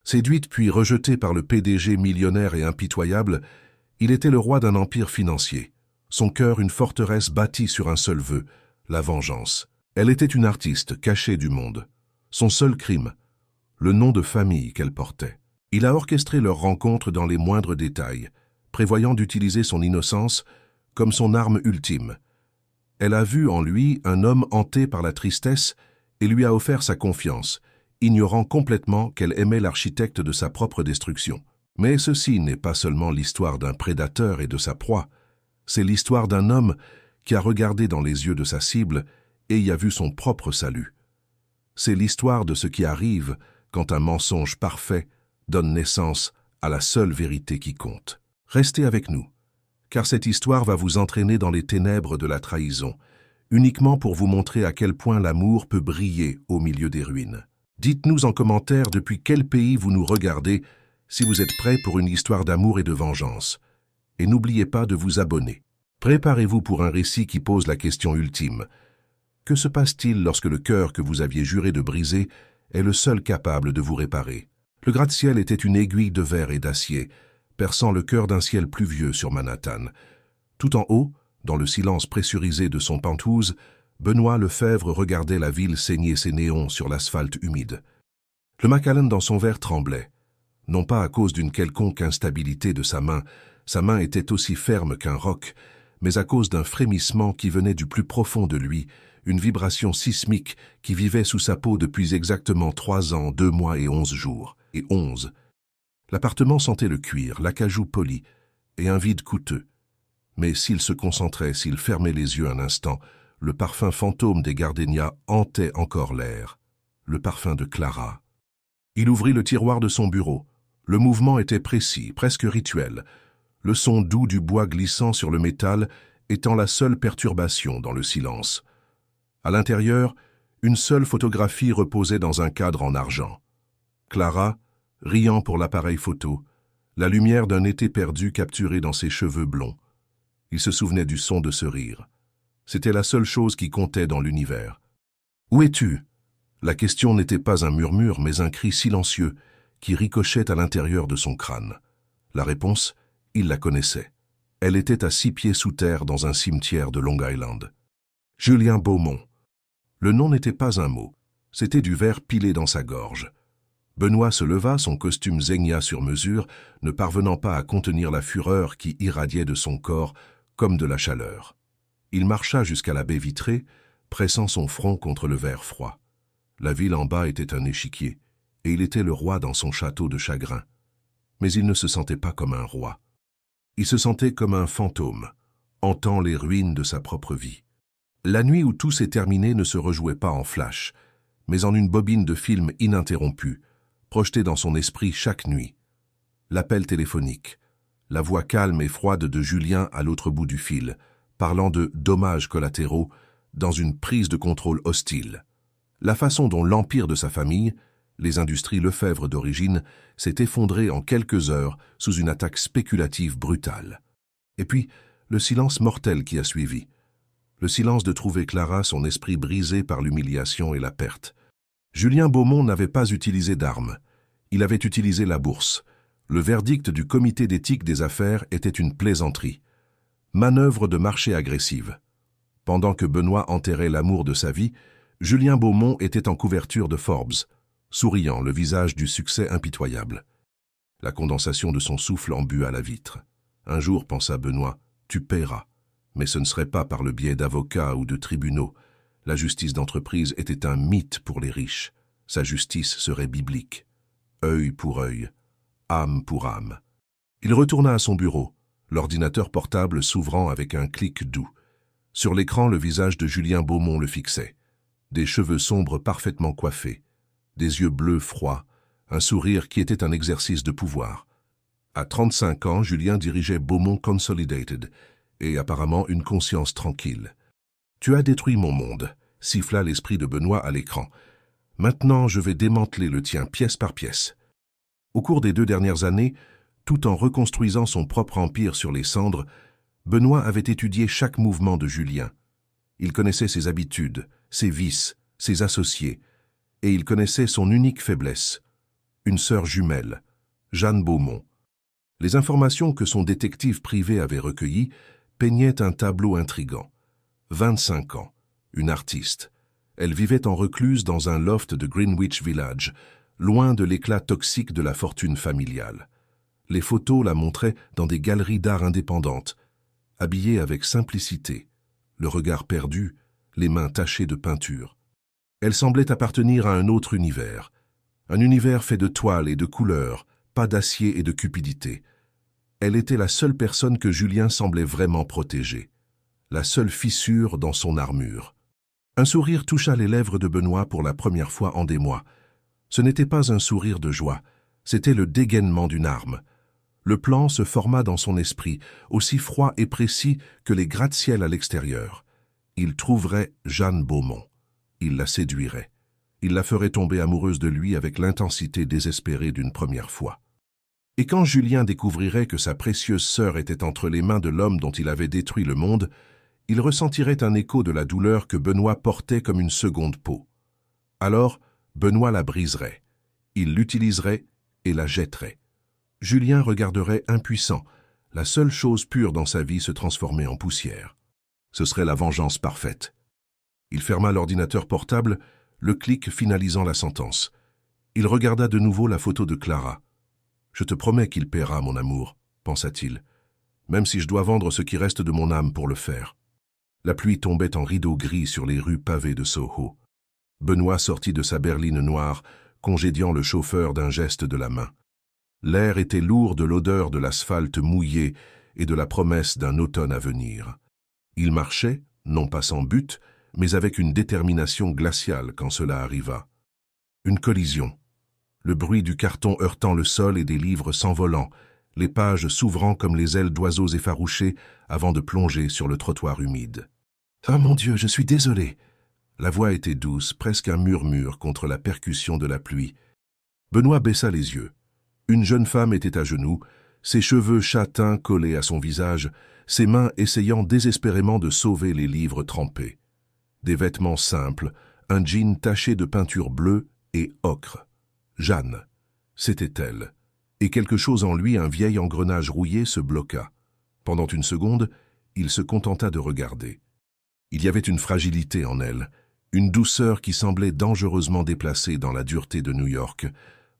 Séduite puis rejeté par le PDG millionnaire et impitoyable, il était le roi d'un empire financier. Son cœur une forteresse bâtie sur un seul vœu, la vengeance. Elle était une artiste cachée du monde. Son seul crime, le nom de famille qu'elle portait. Il a orchestré leur rencontre dans les moindres détails, prévoyant d'utiliser son innocence comme son arme ultime. Elle a vu en lui un homme hanté par la tristesse et lui a offert sa confiance, ignorant complètement qu'elle aimait l'architecte de sa propre destruction. Mais ceci n'est pas seulement l'histoire d'un prédateur et de sa proie, c'est l'histoire d'un homme qui a regardé dans les yeux de sa cible et y a vu son propre salut. C'est l'histoire de ce qui arrive quand un mensonge parfait donne naissance à la seule vérité qui compte. Restez avec nous, car cette histoire va vous entraîner dans les ténèbres de la trahison, uniquement pour vous montrer à quel point l'amour peut briller au milieu des ruines. Dites-nous en commentaire depuis quel pays vous nous regardez si vous êtes prêts pour une histoire d'amour et de vengeance. Et n'oubliez pas de vous abonner. Préparez-vous pour un récit qui pose la question ultime. Que se passe-t-il lorsque le cœur que vous aviez juré de briser est le seul capable de vous réparer? Le gratte-ciel était une aiguille de verre et d'acier, perçant le cœur d'un ciel pluvieux sur Manhattan. Tout en haut, dans le silence pressurisé de son penthouse, Benoît Lefebvre regardait la ville saigner ses néons sur l'asphalte humide. Le Macallan dans son verre tremblait, non pas à cause d'une quelconque instabilité de sa main était aussi ferme qu'un roc, mais à cause d'un frémissement qui venait du plus profond de lui, une vibration sismique qui vivait sous sa peau depuis exactement 3 ans, 2 mois et 11 jours. Et 11. L'appartement sentait le cuir, l'acajou poli, et un vide coûteux. Mais s'il se concentrait, s'il fermait les yeux un instant, le parfum fantôme des gardénias hantait encore l'air. Le parfum de Clara. Il ouvrit le tiroir de son bureau. Le mouvement était précis, presque rituel. Le son doux du bois glissant sur le métal étant la seule perturbation dans le silence. À l'intérieur, une seule photographie reposait dans un cadre en argent. Clara, riant pour l'appareil photo, la lumière d'un été perdu capturé dans ses cheveux blonds. Il se souvenait du son de ce rire. C'était la seule chose qui comptait dans l'univers. « Où es-tu » La question n'était pas un murmure, mais un cri silencieux qui ricochait à l'intérieur de son crâne. La réponse, il la connaissait. Elle était à 6 pieds sous terre dans un cimetière de Long Island. Julien Beaumont. Le nom n'était pas un mot, c'était du verre pilé dans sa gorge. Benoît se leva, son costume zegna sur mesure, ne parvenant pas à contenir la fureur qui irradiait de son corps comme de la chaleur. Il marcha jusqu'à la baie vitrée, pressant son front contre le verre froid. La ville en bas était un échiquier, et il était le roi dans son château de chagrin. Mais il ne se sentait pas comme un roi. Il se sentait comme un fantôme, hantant les ruines de sa propre vie. La nuit où tout s'est terminé ne se rejouait pas en flash, mais en une bobine de film ininterrompue, projetée dans son esprit chaque nuit. L'appel téléphonique, la voix calme et froide de Julien à l'autre bout du fil, parlant de dommages collatéraux dans une prise de contrôle hostile. La façon dont l'empire de sa famille, les industries Lefebvre d'origine, s'est effondré en quelques heures sous une attaque spéculative brutale. Et puis, le silence mortel qui a suivi. Le silence de trouver Clara, son esprit brisé par l'humiliation et la perte. Julien Beaumont n'avait pas utilisé d'armes. Il avait utilisé la bourse. Le verdict du comité d'éthique des affaires était une plaisanterie. Manœuvre de marché agressive. Pendant que Benoît enterrait l'amour de sa vie, Julien Beaumont était en couverture de Forbes, souriant, le visage du succès impitoyable. La condensation de son souffle embua la vitre. Un jour, pensa Benoît, tu paieras. Mais ce ne serait pas par le biais d'avocats ou de tribunaux. La justice d'entreprise était un mythe pour les riches. Sa justice serait biblique. Œil pour œil, âme pour âme. Il retourna à son bureau, l'ordinateur portable s'ouvrant avec un clic doux. Sur l'écran, le visage de Julien Beaumont le fixait. Des cheveux sombres parfaitement coiffés, des yeux bleus froids, un sourire qui était un exercice de pouvoir. À 35 ans, Julien dirigeait Beaumont Consolidated, et apparemment une conscience tranquille. « Tu as détruit mon monde », siffla l'esprit de Benoît à l'écran. « Maintenant, je vais démanteler le tien pièce par pièce. » Au cours des 2 dernières années, tout en reconstruisant son propre empire sur les cendres, Benoît avait étudié chaque mouvement de Julien. Il connaissait ses habitudes, ses vices, ses associés, et il connaissait son unique faiblesse, une sœur jumelle, Jeanne Beaumont. Les informations que son détective privé avait recueillies peignaient un tableau intrigant. 25 ans, une artiste. Elle vivait en recluse dans un loft de Greenwich Village, loin de l'éclat toxique de la fortune familiale. Les photos la montraient dans des galeries d'art indépendantes, habillée avec simplicité, le regard perdu, les mains tachées de peinture. Elle semblait appartenir à un autre univers, un univers fait de toiles et de couleurs, pas d'acier et de cupidité. Elle était la seule personne que Julien semblait vraiment protéger, la seule fissure dans son armure. Un sourire toucha les lèvres de Benoît pour la première fois en des mois. Ce n'était pas un sourire de joie, c'était le dégainement d'une arme. Le plan se forma dans son esprit, aussi froid et précis que les gratte-ciel à l'extérieur. Il trouverait Jeanne Beaumont. Il la séduirait. Il la ferait tomber amoureuse de lui avec l'intensité désespérée d'une première fois. Et quand Julien découvrirait que sa précieuse sœur était entre les mains de l'homme dont il avait détruit le monde, il ressentirait un écho de la douleur que Benoît portait comme une seconde peau. Alors, Benoît la briserait. Il l'utiliserait et la jetterait. Julien regarderait impuissant, la seule chose pure dans sa vie se transformer en poussière. Ce serait la vengeance parfaite. Il ferma l'ordinateur portable, le clic finalisant la sentence. Il regarda de nouveau la photo de Clara. « Je te promets qu'il paiera, mon amour, » pensa-t-il, « même si je dois vendre ce qui reste de mon âme pour le faire. » La pluie tombait en rideaux gris sur les rues pavées de Soho. Benoît sortit de sa berline noire, congédiant le chauffeur d'un geste de la main. L'air était lourd de l'odeur de l'asphalte mouillé et de la promesse d'un automne à venir. Il marchait, non pas sans but, mais avec une détermination glaciale quand cela arriva. Une collision. Le bruit du carton heurtant le sol et des livres s'envolant, les pages s'ouvrant comme les ailes d'oiseaux effarouchés avant de plonger sur le trottoir humide. « Ah mon Dieu, je suis désolé !» La voix était douce, presque un murmure contre la percussion de la pluie. Benoît baissa les yeux. Une jeune femme était à genoux, ses cheveux châtains collés à son visage, ses mains essayant désespérément de sauver les livres trempés. Des vêtements simples, un jean taché de peinture bleue et ocre. Jeanne, c'était elle. Et quelque chose en lui, un vieil engrenage rouillé, se bloqua. Pendant une seconde, il se contenta de regarder. Il y avait une fragilité en elle, une douceur qui semblait dangereusement déplacée dans la dureté de New York,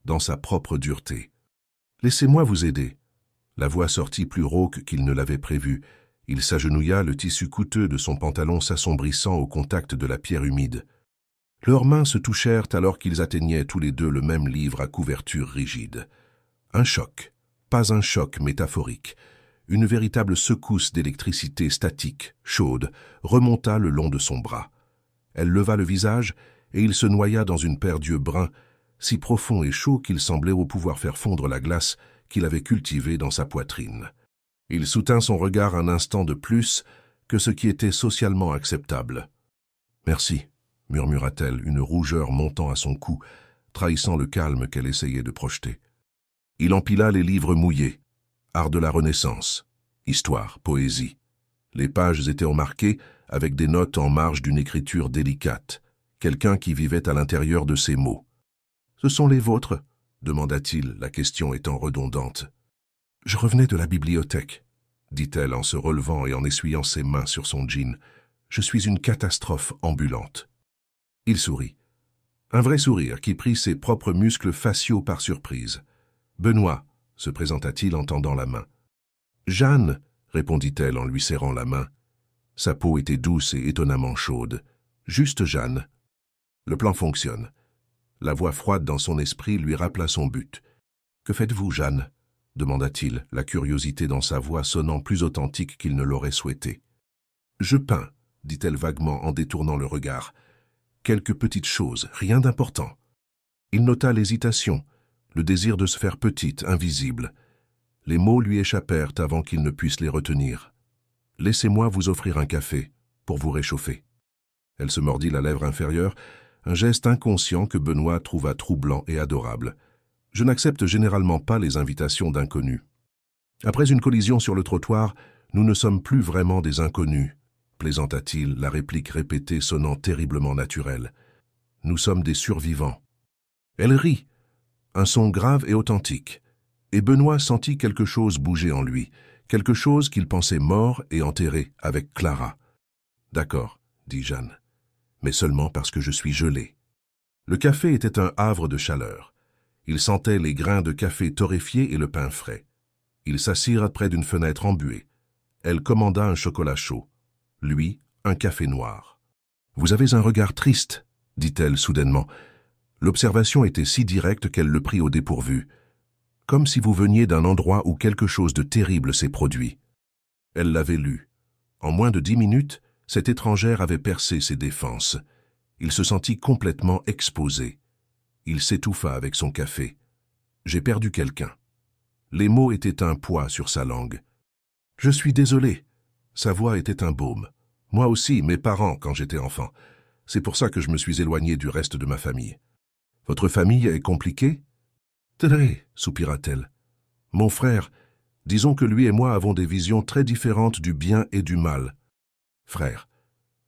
dans sa propre dureté. « Laissez-moi vous aider. » La voix sortit plus rauque qu'il ne l'avait prévu. Il s'agenouilla, le tissu coûteux de son pantalon s'assombrissant au contact de la pierre humide. Leurs mains se touchèrent alors qu'ils atteignaient tous les deux le même livre à couverture rigide. Un choc, pas un choc métaphorique. Une véritable secousse d'électricité statique, chaude, remonta le long de son bras. Elle leva le visage et il se noya dans une paire d'yeux bruns, si profonds et chauds qu'il semblait au pouvoir faire fondre la glace qu'il avait cultivée dans sa poitrine. Il soutint son regard un instant de plus que ce qui était socialement acceptable. « Merci », murmura-t-elle, une rougeur montant à son cou, trahissant le calme qu'elle essayait de projeter. Il empila les livres mouillés. Art de la Renaissance, histoire, poésie. Les pages étaient emmarquées avec des notes en marge d'une écriture délicate, quelqu'un qui vivait à l'intérieur de ces mots. « Ce sont les vôtres ?» demanda-t-il, la question étant redondante. « Je revenais de la bibliothèque, » dit-elle en se relevant et en essuyant ses mains sur son jean. « Je suis une catastrophe ambulante. » Il sourit. Un vrai sourire qui prit ses propres muscles faciaux par surprise. « Benoît » se présenta-t-il en tendant la main. « Jeanne » répondit-elle en lui serrant la main. Sa peau était douce et étonnamment chaude. « Juste Jeanne. » Le plan fonctionne. La voix froide dans son esprit lui rappela son but. « Que faites-vous, Jeanne » demanda-t-il, la curiosité dans sa voix sonnant plus authentique qu'il ne l'aurait souhaité. « Je peins » dit-elle vaguement en détournant le regard. « Quelques petites choses, rien d'important. » Il nota l'hésitation, le désir de se faire petite, invisible. Les mots lui échappèrent avant qu'il ne puisse les retenir. « Laissez-moi vous offrir un café, pour vous réchauffer. » Elle se mordit la lèvre inférieure, un geste inconscient que Benoît trouva troublant et adorable. « Je n'accepte généralement pas les invitations d'inconnus. » Après une collision sur le trottoir, nous ne sommes plus vraiment des inconnus, plaisanta-t-il, la réplique répétée sonnant terriblement naturelle. Nous sommes des survivants. Elle rit. un son grave et authentique. Et Benoît sentit quelque chose bouger en lui, quelque chose qu'il pensait mort et enterré avec Clara. « D'accord, » dit Jeanne, « mais seulement parce que je suis gelé. » Le café était un havre de chaleur. Il sentait les grains de café torréfiés et le pain frais. Ils s'assirent près d'une fenêtre embuée. Elle commanda un chocolat chaud. Lui, un café noir. « Vous avez un regard triste, » dit-elle soudainement. L'observation était si directe qu'elle le prit au dépourvu. Comme si vous veniez d'un endroit où quelque chose de terrible s'est produit. Elle l'avait lu. En moins de 10 minutes, cette étrangère avait percé ses défenses. Il se sentit complètement exposé. Il s'étouffa avec son café. « J'ai perdu quelqu'un. » Les mots étaient un poids sur sa langue. « Je suis désolé. » Sa voix était un baume. « Moi aussi, mes parents, quand j'étais enfant. C'est pour ça que je me suis éloigné du reste de ma famille. »« Votre famille est compliquée ?»« Très, » soupira-t-elle. « Mon frère, disons que lui et moi avons des visions très différentes du bien et du mal. »« Frère. »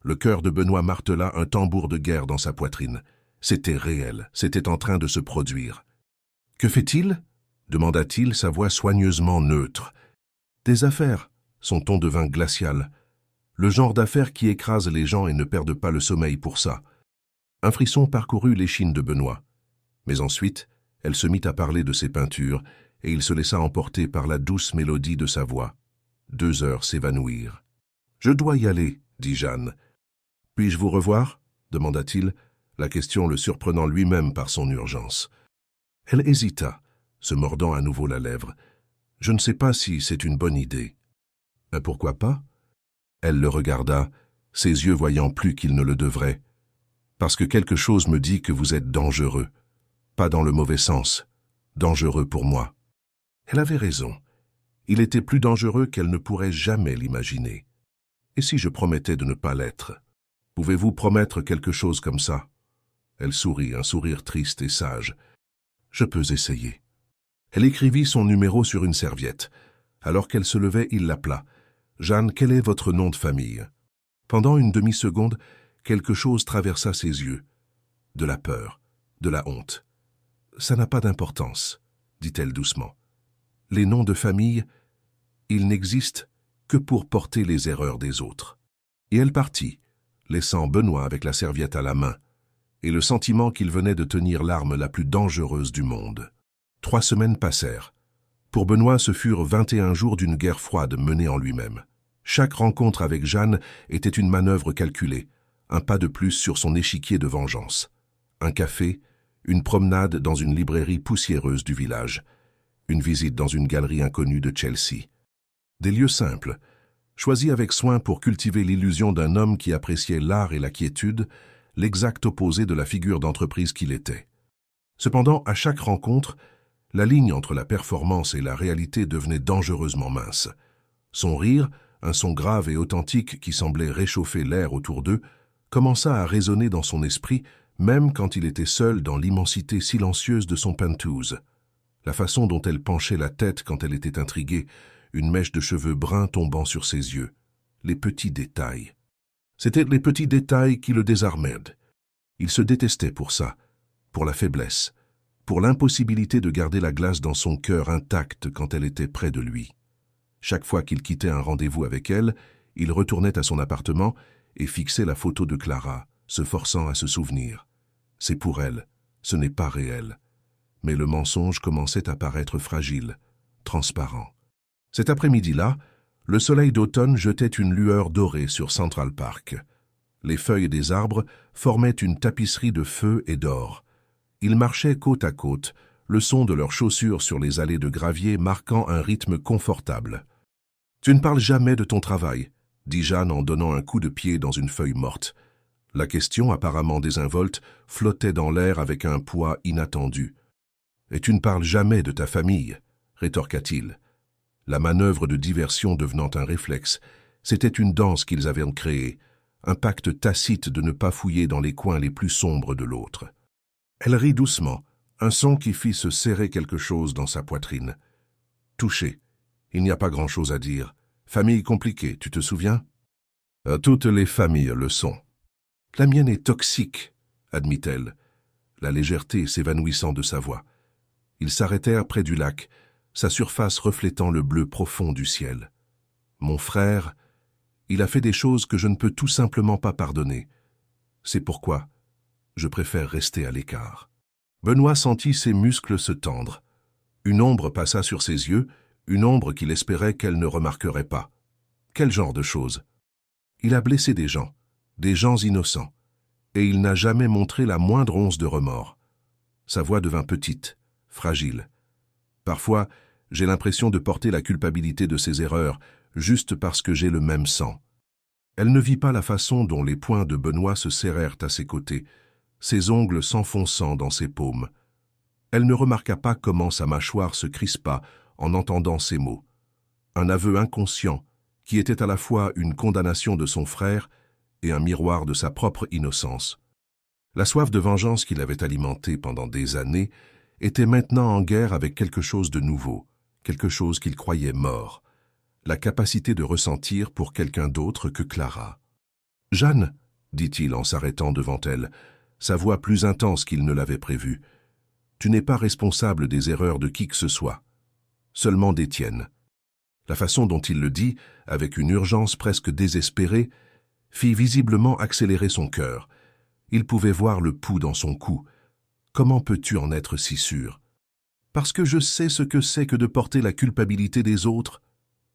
Le cœur de Benoît martela un tambour de guerre dans sa poitrine. C'était réel, c'était en train de se produire. « Que fait-il » demanda-t-il, sa voix soigneusement neutre. « Des affaires. » Son ton devint glacial. Le genre d'affaires qui écrase les gens et ne perdent pas le sommeil pour ça. Un frisson parcourut l'échine de Benoît. Mais ensuite, elle se mit à parler de ses peintures, et il se laissa emporter par la douce mélodie de sa voix. 2 heures s'évanouirent. « Je dois y aller, » dit Jeanne. « Puis-je vous revoir » demanda-t-il, la question le surprenant lui-même par son urgence. Elle hésita, se mordant à nouveau la lèvre. « Je ne sais pas si c'est une bonne idée. »« Pourquoi pas ?» Elle le regarda, ses yeux voyant plus qu'il ne le devrait. « Parce que quelque chose me dit que vous êtes dangereux. Pas dans le mauvais sens. Dangereux pour moi. » Elle avait raison. Il était plus dangereux qu'elle ne pourrait jamais l'imaginer. Et si je promettais de ne pas l'être? Pouvez-vous promettre quelque chose comme ça? Elle sourit, un sourire triste et sage. Je peux essayer. Elle écrivit son numéro sur une serviette. Alors qu'elle se levait, il l'appela. Jeanne, quel est votre nom de famille? Pendant une demi-seconde, quelque chose traversa ses yeux. De la peur, de la honte. Ça n'a pas d'importance, dit-elle doucement. Les noms de famille, ils n'existent que pour porter les erreurs des autres. Et elle partit, laissant Benoît avec la serviette à la main, et le sentiment qu'il venait de tenir l'arme la plus dangereuse du monde. 3 semaines passèrent. Pour Benoît, ce furent 21 jours d'une guerre froide menée en lui-même. Chaque rencontre avec Jeanne était une manœuvre calculée, un pas de plus sur son échiquier de vengeance. Un café, une promenade dans une librairie poussiéreuse du village, une visite dans une galerie inconnue de Chelsea. Des lieux simples, choisis avec soin pour cultiver l'illusion d'un homme qui appréciait l'art et la quiétude, l'exact opposé de la figure d'entreprise qu'il était. Cependant, à chaque rencontre, la ligne entre la performance et la réalité devenait dangereusement mince. Son rire, un son grave et authentique qui semblait réchauffer l'air autour d'eux, commença à résonner dans son esprit, même quand il était seul dans l'immensité silencieuse de son penthouse. La façon dont elle penchait la tête quand elle était intriguée, une mèche de cheveux bruns tombant sur ses yeux. Les petits détails. C'étaient les petits détails qui le désarmaient. Il se détestait pour ça, pour la faiblesse, pour l'impossibilité de garder la glace dans son cœur intacte quand elle était près de lui. Chaque fois qu'il quittait un rendez-vous avec elle, il retournait à son appartement et fixait la photo de Clara, se forçant à se souvenir. C'est pour elle, ce n'est pas réel. Mais le mensonge commençait à paraître fragile, transparent. Cet après-midi-là, le soleil d'automne jetait une lueur dorée sur Central Park. Les feuilles des arbres formaient une tapisserie de feu et d'or. Ils marchaient côte à côte, le son de leurs chaussures sur les allées de gravier marquant un rythme confortable. « Tu ne parles jamais de ton travail », dit Jeanne en donnant un coup de pied dans une feuille morte. La question, apparemment désinvolte, flottait dans l'air avec un poids inattendu. « Et tu ne parles jamais de ta famille », rétorqua-t-il. La manœuvre de diversion devenant un réflexe, c'était une danse qu'ils avaient créée, un pacte tacite de ne pas fouiller dans les coins les plus sombres de l'autre. Elle rit doucement, un son qui fit se serrer quelque chose dans sa poitrine. Touché. Il n'y a pas grand-chose à dire. Famille compliquée, tu te souviens? Toutes les familles le sont. La mienne est toxique, admit-elle, la légèreté s'évanouissant de sa voix. Ils s'arrêtèrent près du lac, sa surface reflétant le bleu profond du ciel. « Mon frère, il a fait des choses que je ne peux tout simplement pas pardonner. C'est pourquoi je préfère rester à l'écart. » Benoît sentit ses muscles se tendre. Une ombre passa sur ses yeux, une ombre qu'il espérait qu'elle ne remarquerait pas. Quel genre de chose? Il a blessé des gens innocents, et il n'a jamais montré la moindre once de remords. Sa voix devint petite, fragile. Parfois, j'ai l'impression de porter la culpabilité de ses erreurs, juste parce que j'ai le même sang. Elle ne vit pas la façon dont les poings de Benoît se serrèrent à ses côtés, ses ongles s'enfonçant dans ses paumes. Elle ne remarqua pas comment sa mâchoire se crispa en entendant ces mots. Un aveu inconscient, qui était à la fois une condamnation de son frère et un miroir de sa propre innocence. La soif de vengeance qu'il avait alimentée pendant des années était maintenant en guerre avec quelque chose de nouveau, quelque chose qu'il croyait mort, la capacité de ressentir pour quelqu'un d'autre que Clara. « Jeanne, » dit-il en s'arrêtant devant elle, sa voix plus intense qu'il ne l'avait prévu, « tu n'es pas responsable des erreurs de qui que ce soit, seulement des tiennes. » La façon dont il le dit, avec une urgence presque désespérée, fit visiblement accélérer son cœur. Il pouvait voir le pouls dans son cou. Comment peux-tu en être si sûr? Parce que je sais ce que c'est que de porter la culpabilité des autres.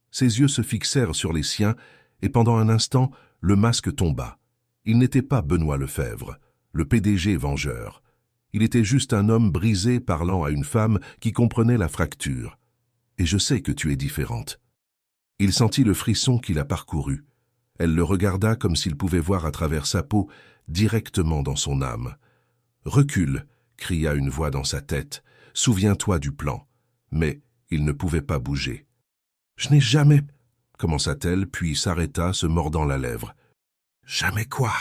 Ses yeux se fixèrent sur les siens, et pendant un instant, le masque tomba. Il n'était pas Benoît Lefebvre, le PDG vengeur. Il était juste un homme brisé parlant à une femme qui comprenait la fracture. Et je sais que tu es différente. Il sentit le frisson qui la parcourut. Elle le regarda comme s'il pouvait voir à travers sa peau, directement dans son âme. « Recule !» cria une voix dans sa tête. « Souviens-toi du plan. » Mais il ne pouvait pas bouger. « Je n'ai jamais... » commença-t-elle, puis s'arrêta, se mordant la lèvre. « Jamais quoi ?»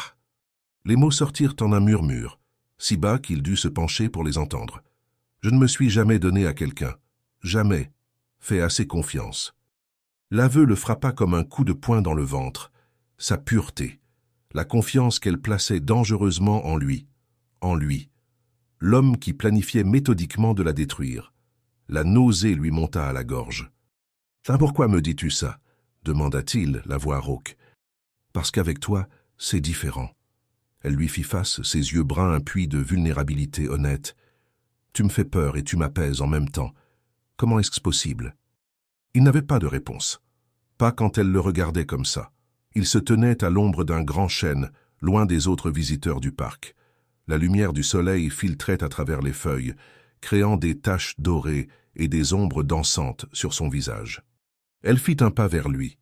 Les mots sortirent en un murmure, si bas qu'il dut se pencher pour les entendre. « Je ne me suis jamais donné à quelqu'un. Jamais. Fais assez confiance. » L'aveu le frappa comme un coup de poing dans le ventre. Sa pureté, la confiance qu'elle plaçait dangereusement en lui. L'homme qui planifiait méthodiquement de la détruire. La nausée lui monta à la gorge. « Pourquoi me dis-tu ça ?» demanda-t-il, la voix rauque. « Parce qu'avec toi, c'est différent. » Elle lui fit face, ses yeux bruns un puits de vulnérabilité honnête. « Tu me fais peur et tu m'apaises en même temps. Comment est-ce possible ?» Il n'avait pas de réponse. Pas quand elle le regardait comme ça. Il se tenait à l'ombre d'un grand chêne, loin des autres visiteurs du parc. La lumière du soleil filtrait à travers les feuilles, créant des taches dorées et des ombres dansantes sur son visage. Elle fit un pas vers lui,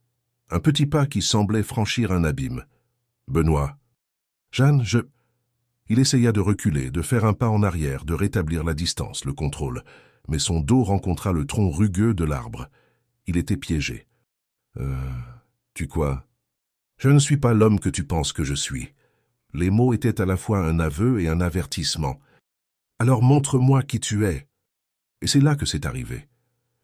un petit pas qui semblait franchir un abîme. « Benoît. »« Jeanne, je... » Il essaya de reculer, de faire un pas en arrière, de rétablir la distance, le contrôle, mais son dos rencontra le tronc rugueux de l'arbre. Il était piégé. « Tu quoi? »« Je ne suis pas l'homme que tu penses que je suis. » Les mots étaient à la fois un aveu et un avertissement. « Alors montre-moi qui tu es. » Et c'est là que c'est arrivé.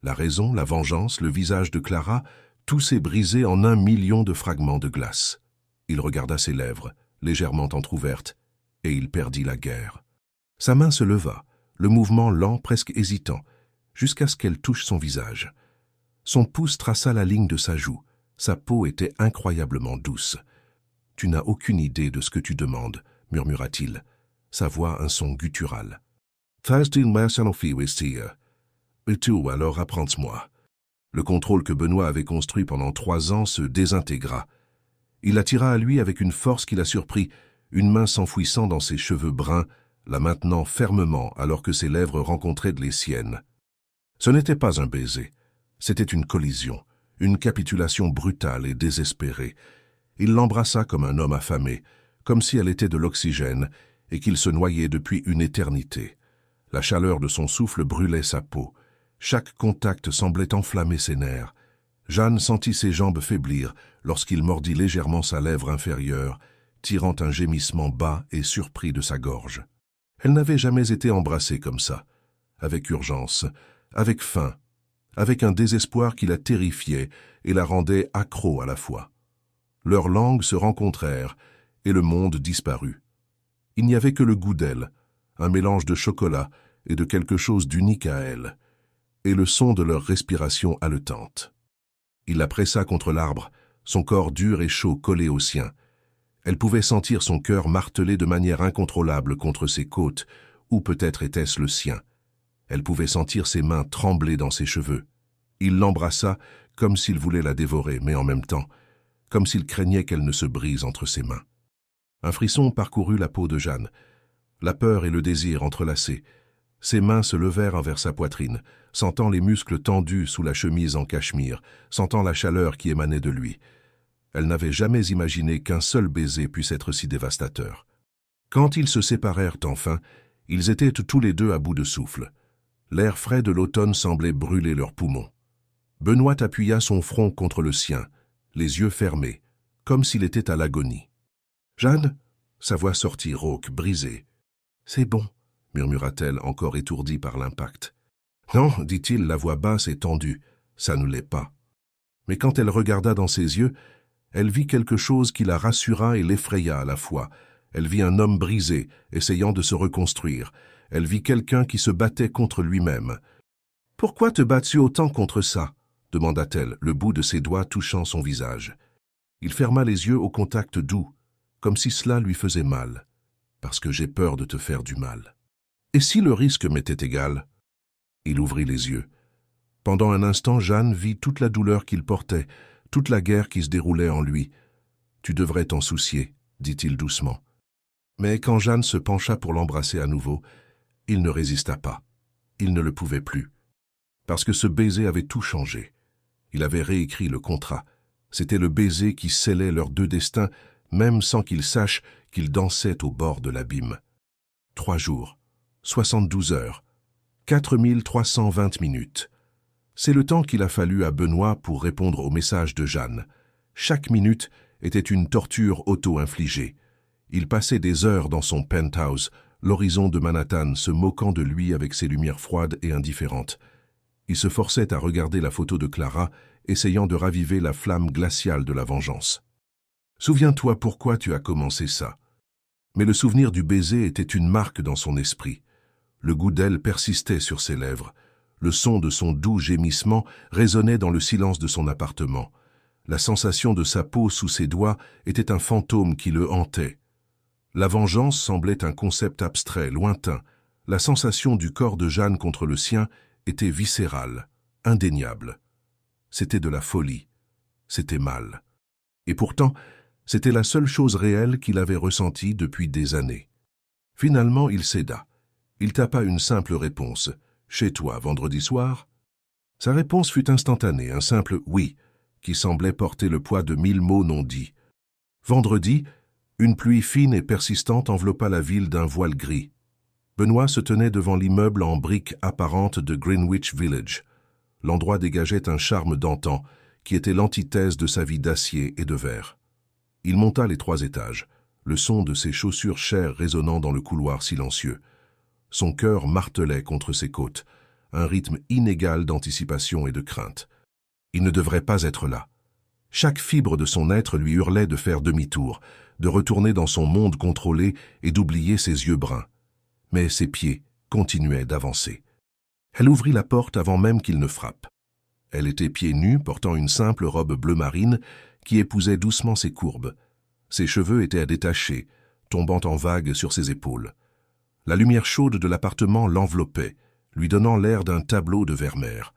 La raison, la vengeance, le visage de Clara, tout s'est brisé en 1 million de fragments de glace. Il regarda ses lèvres, légèrement entr'ouvertes, et il perdit la guerre. Sa main se leva, le mouvement lent, presque hésitant, jusqu'à ce qu'elle touche son visage. Son pouce traça la ligne de sa joue. Sa peau était incroyablement douce. « Tu n'as aucune idée de ce que tu demandes, » murmura-t-il, sa voix un son guttural. « Et tout, alors apprends-moi. » Le contrôle que Benoît avait construit pendant 3 ans se désintégra. Il l'attira à lui avec une force qui la surprit, une main s'enfouissant dans ses cheveux bruns, la maintenant fermement alors que ses lèvres rencontraient les siennes. Ce n'était pas un baiser, c'était une collision, une capitulation brutale et désespérée. Il l'embrassa comme un homme affamé, comme si elle était de l'oxygène et qu'il se noyait depuis une éternité. La chaleur de son souffle brûlait sa peau. Chaque contact semblait enflammer ses nerfs. Jeanne sentit ses jambes faiblir lorsqu'il mordit légèrement sa lèvre inférieure, tirant un gémissement bas et surpris de sa gorge. Elle n'avait jamais été embrassée comme ça, avec urgence, avec faim, avec un désespoir qui la terrifiait et la rendait accro à la fois. Leurs langues se rencontrèrent et le monde disparut. Il n'y avait que le goût d'elle, un mélange de chocolat et de quelque chose d'unique à elle, et le son de leur respiration haletante. Il la pressa contre l'arbre, son corps dur et chaud collé au sien. Elle pouvait sentir son cœur martelé de manière incontrôlable contre ses côtes, ou peut-être était-ce le sien. Elle pouvait sentir ses mains trembler dans ses cheveux. Il l'embrassa comme s'il voulait la dévorer, mais en même temps, comme s'il craignait qu'elle ne se brise entre ses mains. Un frisson parcourut la peau de Jeanne. La peur et le désir entrelacés. Ses mains se levèrent vers sa poitrine, sentant les muscles tendus sous la chemise en cachemire, sentant la chaleur qui émanait de lui. Elle n'avait jamais imaginé qu'un seul baiser puisse être si dévastateur. Quand ils se séparèrent enfin, ils étaient tous les deux à bout de souffle. L'air frais de l'automne semblait brûler leurs poumons. Benoît appuya son front contre le sien, les yeux fermés, comme s'il était à l'agonie. « Jeanne ?» Sa voix sortit rauque, brisée. « C'est bon », murmura-t-elle, encore étourdie par l'impact. « Non, dit-il, la voix basse et tendue, ça ne l'est pas. » Mais quand elle regarda dans ses yeux, elle vit quelque chose qui la rassura et l'effraya à la fois. Elle vit un homme brisé, essayant de se reconstruire. Elle vit quelqu'un qui se battait contre lui-même. « Pourquoi te bats-tu autant contre ça ?» demanda-t-elle, le bout de ses doigts touchant son visage. Il ferma les yeux au contact doux, comme si cela lui faisait mal. « Parce que j'ai peur de te faire du mal. » « Et si le risque m'était égal ?» Il ouvrit les yeux. Pendant un instant, Jeanne vit toute la douleur qu'il portait, toute la guerre qui se déroulait en lui. « Tu devrais t'en soucier, » dit-il doucement. Mais quand Jeanne se pencha pour l'embrasser à nouveau, il ne résista pas. Il ne le pouvait plus. Parce que ce baiser avait tout changé. Il avait réécrit le contrat. C'était le baiser qui scellait leurs deux destins, même sans qu'ils sachent qu'ils dansaient au bord de l'abîme. 3 jours, 72 heures, 4320 minutes. C'est le temps qu'il a fallu à Benoît pour répondre au message de Jeanne. Chaque minute était une torture auto-infligée. Il passait des heures dans son penthouse, l'horizon de Manhattan se moquant de lui avec ses lumières froides et indifférentes. Il se forçait à regarder la photo de Clara, essayant de raviver la flamme glaciale de la vengeance. « Souviens-toi pourquoi tu as commencé ça. » Mais le souvenir du baiser était une marque dans son esprit. Le goût d'elle persistait sur ses lèvres. Le son de son doux gémissement résonnait dans le silence de son appartement. La sensation de sa peau sous ses doigts était un fantôme qui le hantait. La vengeance semblait un concept abstrait, lointain. La sensation du corps de Jeanne contre le sien était viscérale, indéniable. C'était de la folie. C'était mal. Et pourtant, c'était la seule chose réelle qu'il avait ressentie depuis des années. Finalement, il céda. Il tapa une simple réponse. « Chez toi, vendredi soir ?» Sa réponse fut instantanée, un simple « oui », qui semblait porter le poids de 1000 mots non dits. Vendredi, une pluie fine et persistante enveloppa la ville d'un voile gris. Benoît se tenait devant l'immeuble en briques apparentes de Greenwich Village. L'endroit dégageait un charme d'antan, qui était l'antithèse de sa vie d'acier et de verre. Il monta les 3 étages, le son de ses chaussures chères résonnant dans le couloir silencieux. Son cœur martelait contre ses côtes, un rythme inégal d'anticipation et de crainte. Il ne devrait pas être là. Chaque fibre de son être lui hurlait de faire demi-tour, de retourner dans son monde contrôlé et d'oublier ses yeux bruns. Mais ses pieds continuaient d'avancer. Elle ouvrit la porte avant même qu'il ne frappe. Elle était pieds nus, portant une simple robe bleu marine qui épousait doucement ses courbes. Ses cheveux étaient détachés, tombant en vagues sur ses épaules. La lumière chaude de l'appartement l'enveloppait, lui donnant l'air d'un tableau de Vermeer.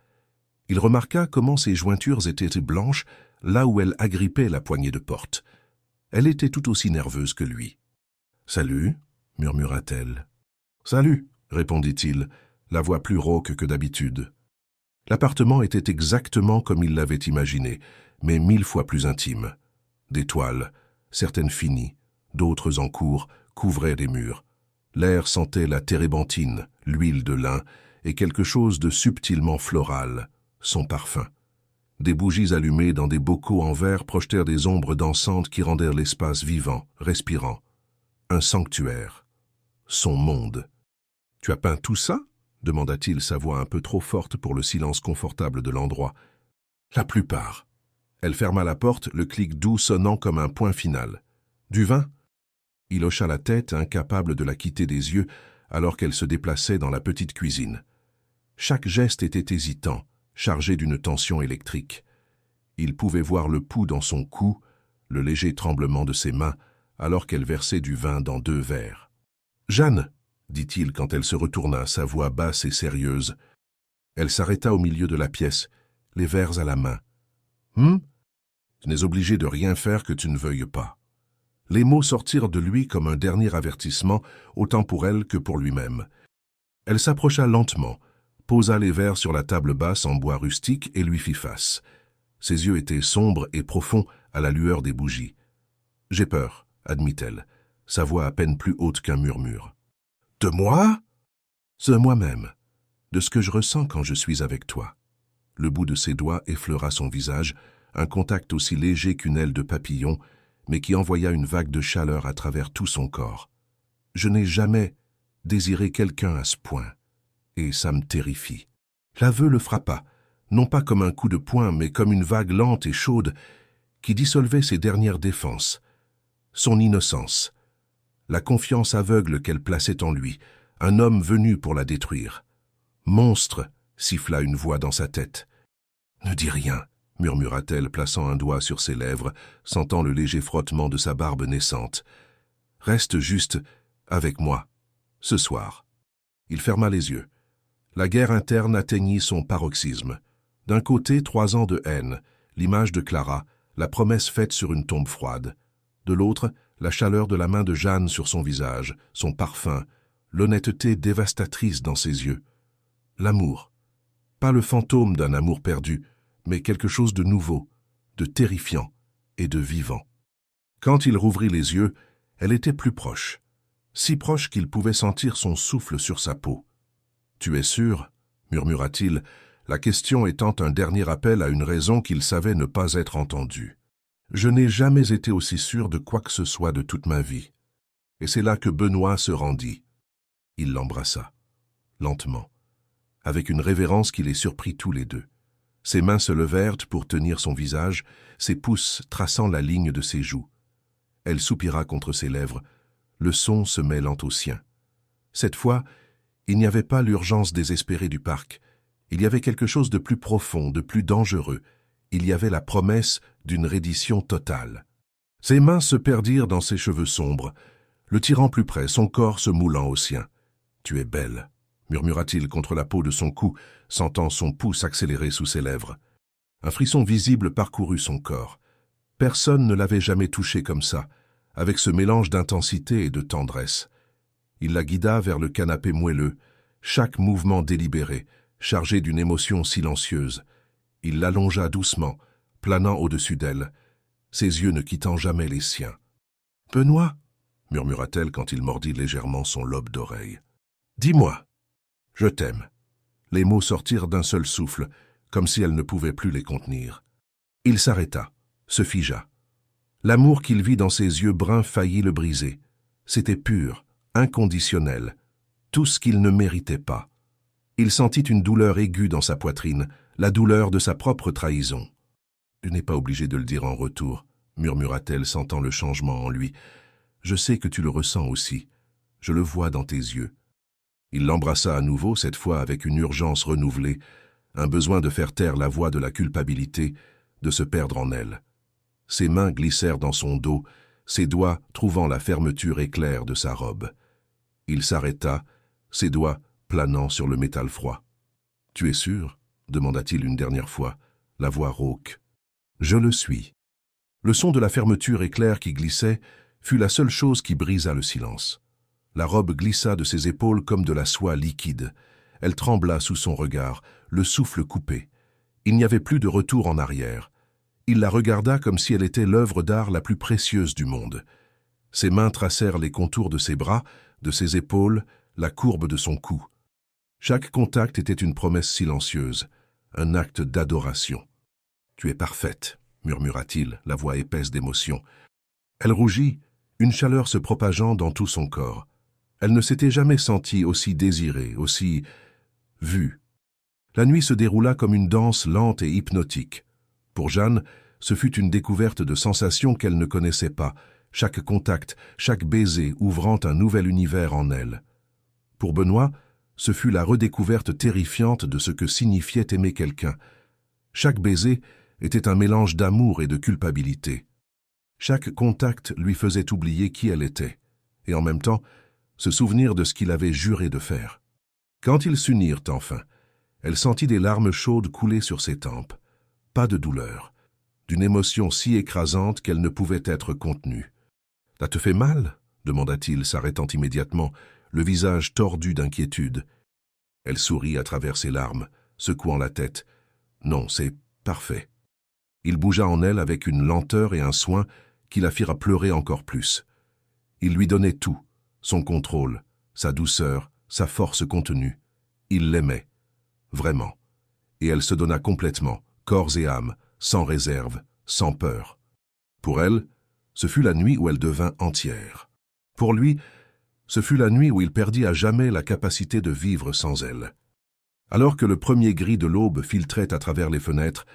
Il remarqua comment ses jointures étaient blanches, là où elle agrippait la poignée de porte. Elle était tout aussi nerveuse que lui. « Salut » murmura-t-elle. « Salut » répondit-il, la voix plus rauque que d'habitude. L'appartement était exactement comme il l'avait imaginé, mais 1000 fois plus intime. Des toiles, certaines finies, d'autres en cours, couvraient les murs. L'air sentait la térébenthine, l'huile de lin et quelque chose de subtilement floral, son parfum. Des bougies allumées dans des bocaux en verre projetèrent des ombres dansantes qui rendèrent l'espace vivant, respirant. Un sanctuaire. Son monde. « Tu as peint tout ça ?» demanda-t-il, sa voix un peu trop forte pour le silence confortable de l'endroit. « La plupart. » Elle ferma la porte, le clic doux sonnant comme un point final. « Du vin ?» Il hocha la tête, incapable de la quitter des yeux, alors qu'elle se déplaçait dans la petite cuisine. Chaque geste était hésitant, chargé d'une tension électrique. Il pouvait voir le pouls dans son cou, le léger tremblement de ses mains, alors qu'elle versait du vin dans 2 verres. « Jeanne !» dit-il quand elle se retourna, sa voix basse et sérieuse. Elle s'arrêta au milieu de la pièce, les verres à la main. « Tu n'es obligé de rien faire que tu ne veuilles pas. » Les mots sortirent de lui comme un dernier avertissement, autant pour elle que pour lui-même. Elle s'approcha lentement, posa les verres sur la table basse en bois rustique et lui fit face. Ses yeux étaient sombres et profonds à la lueur des bougies. « J'ai peur, » admit-elle, sa voix à peine plus haute qu'un murmure. « De moi ?»« De moi-même, de ce que je ressens quand je suis avec toi. » Le bout de ses doigts effleura son visage, un contact aussi léger qu'une aile de papillon, mais qui envoya une vague de chaleur à travers tout son corps. Je n'ai jamais désiré quelqu'un à ce point, et ça me terrifie. L'aveu le frappa, non pas comme un coup de poing, mais comme une vague lente et chaude qui dissolvait ses dernières défenses, son innocence, la confiance aveugle qu'elle plaçait en lui, un homme venu pour la détruire. « Monstre !» siffla une voix dans sa tête. « Ne dis rien !» murmura-t-elle, plaçant un doigt sur ses lèvres, sentant le léger frottement de sa barbe naissante. « Reste juste avec moi, ce soir. » Il ferma les yeux. La guerre interne atteignit son paroxysme. D'un côté, 3 ans de haine, l'image de Clara, la promesse faite sur une tombe froide. De l'autre, la chaleur de la main de Jeanne sur son visage, son parfum, l'honnêteté dévastatrice dans ses yeux. L'amour. Pas le fantôme d'un amour perdu, mais quelque chose de nouveau, de terrifiant et de vivant. Quand il rouvrit les yeux, elle était plus proche, si proche qu'il pouvait sentir son souffle sur sa peau. « Tu es sûr ?» murmura-t-il, la question étant un dernier appel à une raison qu'il savait ne pas être entendue. « Je n'ai jamais été aussi sûr de quoi que ce soit de toute ma vie. » Et c'est là que Benoît se rendit. Il l'embrassa, lentement, avec une révérence qui les surprit tous les deux. Ses mains se levèrent pour tenir son visage, ses pouces traçant la ligne de ses joues. Elle soupira contre ses lèvres, le son se mêlant au sien. Cette fois, il n'y avait pas l'urgence désespérée du parc. Il y avait quelque chose de plus profond, de plus dangereux. Il y avait la promesse d'une reddition totale. Ses mains se perdirent dans ses cheveux sombres, le tirant plus près, son corps se moulant au sien. « Tu es belle », murmura-t-il contre la peau de son cou, sentant son pouls s'accélérer sous ses lèvres. Un frisson visible parcourut son corps. Personne ne l'avait jamais touché comme ça, avec ce mélange d'intensité et de tendresse. Il la guida vers le canapé moelleux, chaque mouvement délibéré, chargé d'une émotion silencieuse. Il l'allongea doucement, planant au-dessus d'elle, ses yeux ne quittant jamais les siens. « Benoît !» murmura-t-elle quand il mordit légèrement son lobe d'oreille. « Dis-moi, je t'aime. » Les mots sortirent d'un seul souffle, comme si elle ne pouvait plus les contenir. Il s'arrêta, se figea. L'amour qu'il vit dans ses yeux bruns faillit le briser. C'était pur, inconditionnel, tout ce qu'il ne méritait pas. Il sentit une douleur aiguë dans sa poitrine, la douleur de sa propre trahison. « Tu n'es pas obligé de le dire en retour, » murmura-t-elle, sentant le changement en lui. « Je sais que tu le ressens aussi. Je le vois dans tes yeux. » Il l'embrassa à nouveau, cette fois avec une urgence renouvelée, un besoin de faire taire la voix de la culpabilité, de se perdre en elle. Ses mains glissèrent dans son dos, ses doigts trouvant la fermeture éclair de sa robe. Il s'arrêta, ses doigts planant sur le métal froid. « Tu es sûr ?» demanda-t-il une dernière fois, la voix rauque. « Je le suis. » Le son de la fermeture éclair qui glissait fut la seule chose qui brisa le silence. La robe glissa de ses épaules comme de la soie liquide. Elle trembla sous son regard, le souffle coupé. Il n'y avait plus de retour en arrière. Il la regarda comme si elle était l'œuvre d'art la plus précieuse du monde. Ses mains tracèrent les contours de ses bras, de ses épaules, la courbe de son cou. Chaque contact était une promesse silencieuse, un acte d'adoration. « Tu es parfaite », murmura-t-il, la voix épaisse d'émotion. Elle rougit, une chaleur se propageant dans tout son corps. Elle ne s'était jamais sentie aussi désirée, aussi vue. La nuit se déroula comme une danse lente et hypnotique. Pour Jeanne, ce fut une découverte de sensations qu'elle ne connaissait pas, chaque contact, chaque baiser ouvrant un nouvel univers en elle. Pour Benoît, ce fut la redécouverte terrifiante de ce que signifiait aimer quelqu'un. Chaque baiser était un mélange d'amour et de culpabilité. Chaque contact lui faisait oublier qui elle était, et en même temps, se souvenir de ce qu'il avait juré de faire. Quand ils s'unirent enfin, elle sentit des larmes chaudes couler sur ses tempes. Pas de douleur, d'une émotion si écrasante qu'elle ne pouvait être contenue. « Ça te fait mal ?» demanda-t-il, s'arrêtant immédiatement, le visage tordu d'inquiétude. Elle sourit à travers ses larmes, secouant la tête. « Non, c'est parfait. » Il bougea en elle avec une lenteur et un soin qui la firent pleurer encore plus. Il lui donnait tout, son contrôle, sa douceur, sa force contenue. Il l'aimait, vraiment. Et elle se donna complètement, corps et âme, sans réserve, sans peur. Pour elle, ce fut la nuit où elle devint entière. Pour lui, ce fut la nuit où il perdit à jamais la capacité de vivre sans elle. Alors que le premier gris de l'aube filtrait à travers les fenêtres,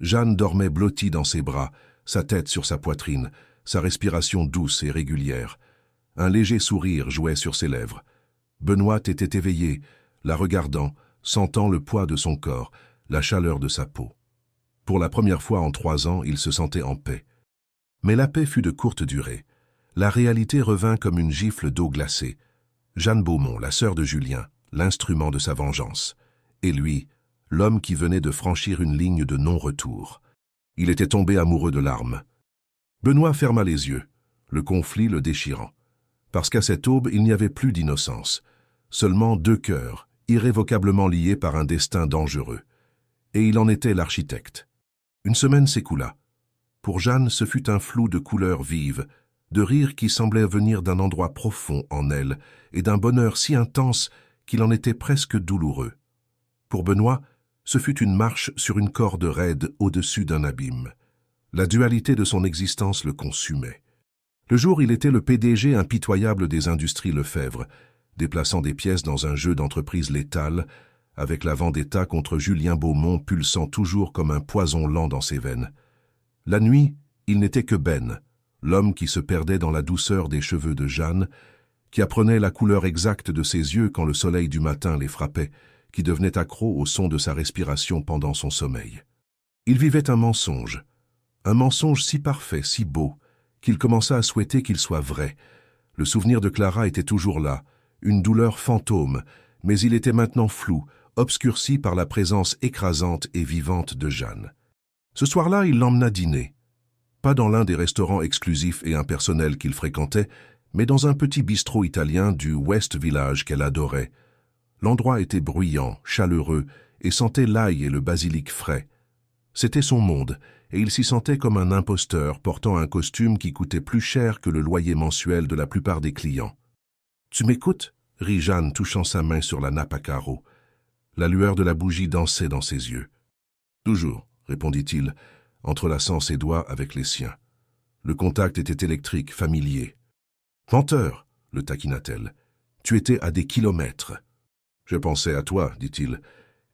Jeanne dormait blottie dans ses bras, sa tête sur sa poitrine, sa respiration douce et régulière. Un léger sourire jouait sur ses lèvres. Benoît était éveillé, la regardant, sentant le poids de son corps, la chaleur de sa peau. Pour la première fois en 3 ans, il se sentait en paix. Mais la paix fut de courte durée. La réalité revint comme une gifle d'eau glacée. Jeanne Beaumont, la sœur de Julien, l'instrument de sa vengeance. Et lui, l'homme qui venait de franchir une ligne de non-retour. Il était tombé amoureux de l'arme. Benoît ferma les yeux, le conflit le déchirant. Parce qu'à cette aube, il n'y avait plus d'innocence. Seulement 2 cœurs, irrévocablement liés par un destin dangereux. Et il en était l'architecte. Une semaine s'écoula. Pour Jeanne, ce fut un flou de couleurs vives, de rires qui semblaient venir d'un endroit profond en elle, et d'un bonheur si intense qu'il en était presque douloureux. Pour Benoît, ce fut une marche sur une corde raide au-dessus d'un abîme. La dualité de son existence le consumait. Le jour, il était le PDG impitoyable des industries Lefebvre, déplaçant des pièces dans un jeu d'entreprise létale, avec la vendetta contre Julien Beaumont pulsant toujours comme un poison lent dans ses veines. La nuit, il n'était que Ben, l'homme qui se perdait dans la douceur des cheveux de Jeanne, qui apprenait la couleur exacte de ses yeux quand le soleil du matin les frappait, qui devenait accro au son de sa respiration pendant son sommeil. Il vivait un mensonge si parfait, si beau, qu'il commença à souhaiter qu'il soit vrai. Le souvenir de Clara était toujours là, une douleur fantôme, mais il était maintenant flou, obscurci par la présence écrasante et vivante de Jeanne. Ce soir-là, il l'emmena dîner. Pas dans l'un des restaurants exclusifs et impersonnels qu'il fréquentait, mais dans un petit bistrot italien du West Village qu'elle adorait. L'endroit était bruyant, chaleureux, et sentait l'ail et le basilic frais. C'était son monde, et il s'y sentait comme un imposteur portant un costume qui coûtait plus cher que le loyer mensuel de la plupart des clients. « Tu m'écoutes » rit Jeanne, touchant sa main sur la nappe à carreaux. La lueur de la bougie dansait dans ses yeux. « Toujours » répondit-il, entrelaçant ses doigts avec les siens. Le contact était électrique, familier. « Menteur » le taquina-t-elle. « Tu étais à des kilomètres. »« Je pensais à toi, dit-il,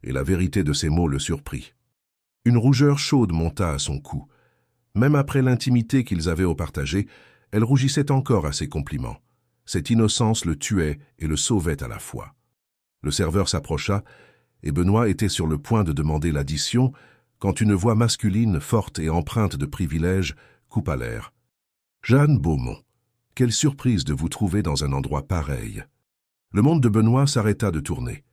et la vérité de ces mots le surprit. Une rougeur chaude monta à son cou. Même après l'intimité qu'ils avaient au partagé, elle rougissait encore à ses compliments. Cette innocence le tuait et le sauvait à la fois. Le serveur s'approcha, et Benoît était sur le point de demander l'addition quand une voix masculine, forte et empreinte de privilèges, coupa l'air. « Jeanne Beaumont, quelle surprise de vous trouver dans un endroit pareil. » Le monde de Benoît s'arrêta de tourner.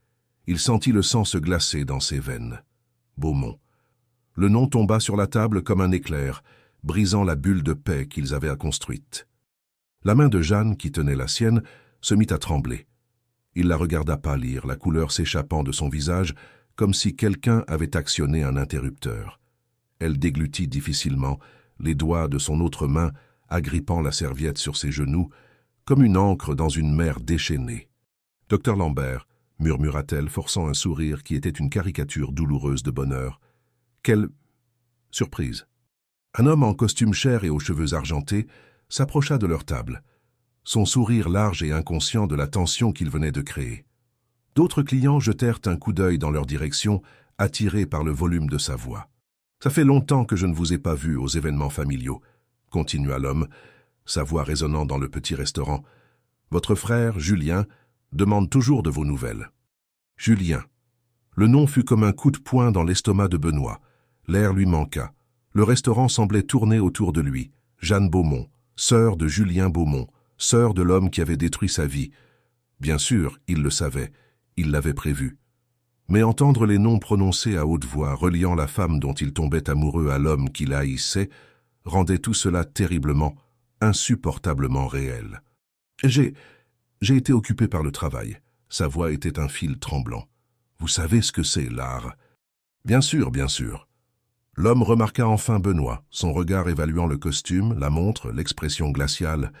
Il sentit le sang se glacer dans ses veines. Beaumont. Le nom tomba sur la table comme un éclair, brisant la bulle de paix qu'ils avaient construite. La main de Jeanne, qui tenait la sienne, se mit à trembler. Il la regarda pâlir, la couleur s'échappant de son visage, comme si quelqu'un avait actionné un interrupteur. Elle déglutit difficilement, les doigts de son autre main agrippant la serviette sur ses genoux, comme une ancre dans une mer déchaînée. « Docteur Lambert » murmura-t-elle, forçant un sourire qui était une caricature douloureuse de bonheur. « Quelle surprise !» Un homme en costume cher et aux cheveux argentés s'approcha de leur table, son sourire large et inconscient de la tension qu'il venait de créer. D'autres clients jetèrent un coup d'œil dans leur direction, attirés par le volume de sa voix. « Ça fait longtemps que je ne vous ai pas vu aux événements familiaux, » continua l'homme, sa voix résonnant dans le petit restaurant. « Votre frère, Julien, Demande toujours de vos nouvelles. Julien. Le nom fut comme un coup de poing dans l'estomac de Benoît. L'air lui manqua. Le restaurant semblait tourner autour de lui. Jeanne Beaumont, sœur de Julien Beaumont, sœur de l'homme qui avait détruit sa vie. Bien sûr, il le savait, il l'avait prévu. Mais entendre les noms prononcés à haute voix, reliant la femme dont il tombait amoureux à l'homme qu'il haïssait, rendait tout cela terriblement, insupportablement réel. J'ai été occupé par le travail. Sa voix était un fil tremblant. Vous savez ce que c'est, l'art? Bien sûr, bien sûr. L'homme remarqua enfin Benoît, son regard évaluant le costume, la montre, l'expression glaciale.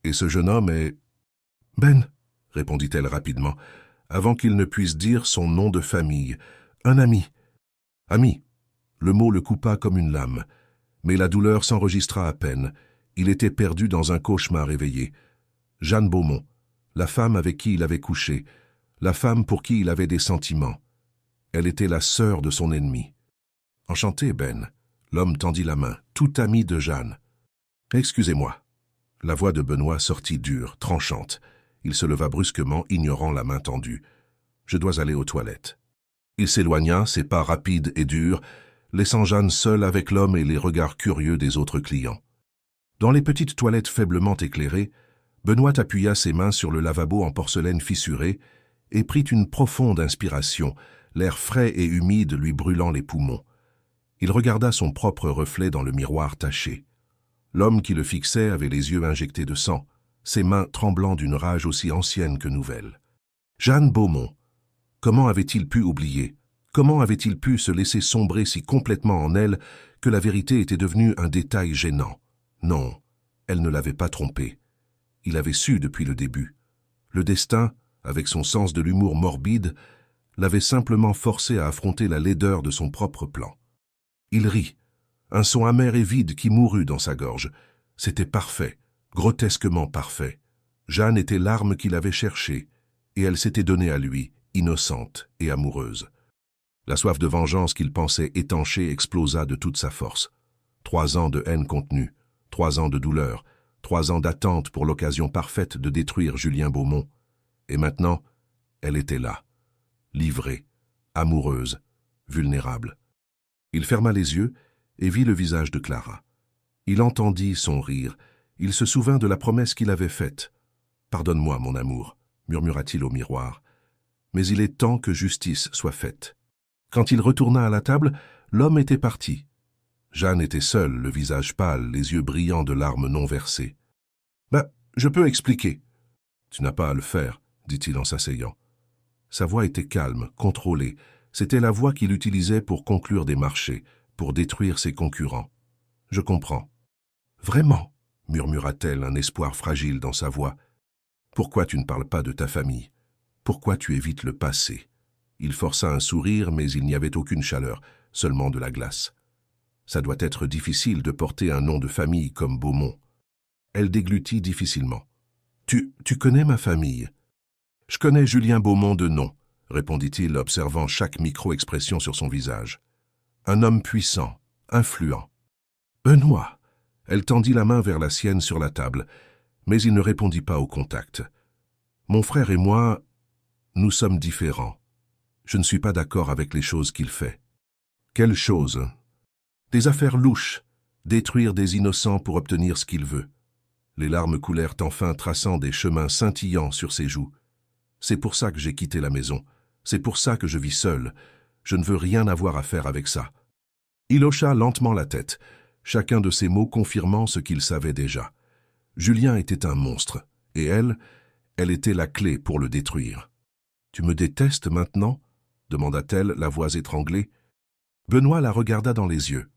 Et ce jeune homme est... Ben, répondit-elle rapidement, avant qu'il ne puisse dire son nom de famille. Un ami. Ami. Le mot le coupa comme une lame. Mais la douleur s'enregistra à peine. Il était perdu dans un cauchemar éveillé. Jeanne Beaumont, la femme avec qui il avait couché, la femme pour qui il avait des sentiments. Elle était la sœur de son ennemi. Enchanté, Ben. L'homme tendit la main, tout ami de Jeanne. Excusez-moi. La voix de Benoît sortit dure, tranchante. Il se leva brusquement, ignorant la main tendue. Je dois aller aux toilettes. Il s'éloigna, ses pas rapides et durs, laissant Jeanne seule avec l'homme et les regards curieux des autres clients. Dans les petites toilettes faiblement éclairées, Benoît appuya ses mains sur le lavabo en porcelaine fissurée et prit une profonde inspiration, l'air frais et humide lui brûlant les poumons. Il regarda son propre reflet dans le miroir taché. L'homme qui le fixait avait les yeux injectés de sang, ses mains tremblant d'une rage aussi ancienne que nouvelle. Jeanne Beaumont. Comment avait-il pu oublier? Comment avait-il pu se laisser sombrer si complètement en elle que la vérité était devenue un détail gênant? Non, elle ne l'avait pas trompé. Il avait su depuis le début. Le destin, avec son sens de l'humour morbide, l'avait simplement forcé à affronter la laideur de son propre plan. Il rit, un son amer et vide qui mourut dans sa gorge. C'était parfait, grotesquement parfait. Jeanne était l'arme qu'il avait cherchée, et elle s'était donnée à lui, innocente et amoureuse. La soif de vengeance qu'il pensait étancher explosa de toute sa force. 3 ans de haine contenue, 3 ans de douleur, 3 ans d'attente pour l'occasion parfaite de détruire Julien Beaumont. Et maintenant, elle était là, livrée, amoureuse, vulnérable. Il ferma les yeux et vit le visage de Clara. Il entendit son rire. Il se souvint de la promesse qu'il avait faite. « Pardonne-moi, mon amour », murmura-t-il au miroir. « Mais il est temps que justice soit faite. » Quand il retourna à la table, l'homme était parti. Jeanne était seule, le visage pâle, les yeux brillants de larmes non versées. « Je peux expliquer. »« Tu n'as pas à le faire, » dit-il en s'asseyant. Sa voix était calme, contrôlée. C'était la voix qu'il utilisait pour conclure des marchés, pour détruire ses concurrents. « Je comprends. »« Vraiment ?» murmura-t-elle, un espoir fragile dans sa voix. « Pourquoi tu ne parles pas de ta famille? Pourquoi tu évites le passé ?» Il força un sourire, mais il n'y avait aucune chaleur, seulement de la glace. « Ça doit être difficile de porter un nom de famille comme Beaumont. » Elle déglutit difficilement. « Tu connais ma famille ?»« Je connais Julien Beaumont de nom. » répondit-il, observant chaque micro-expression sur son visage. Un homme puissant, influent. Benoît. Elle tendit la main vers la sienne sur la table, mais il ne répondit pas au contact. Mon frère et moi, nous sommes différents. Je ne suis pas d'accord avec les choses qu'il fait. Quelles choses? Des affaires louches, détruire des innocents pour obtenir ce qu'il veut. Les larmes coulèrent enfin, traçant des chemins scintillants sur ses joues. C'est pour ça que j'ai quitté la maison. C'est pour ça que je vis seul. Je ne veux rien avoir à faire avec ça. Il hocha lentement la tête, chacun de ses mots confirmant ce qu'il savait déjà. Julien était un monstre, et elle était la clé pour le détruire. « Tu me détestes maintenant ?» demanda-t-elle, la voix étranglée. Benoît la regarda dans les yeux.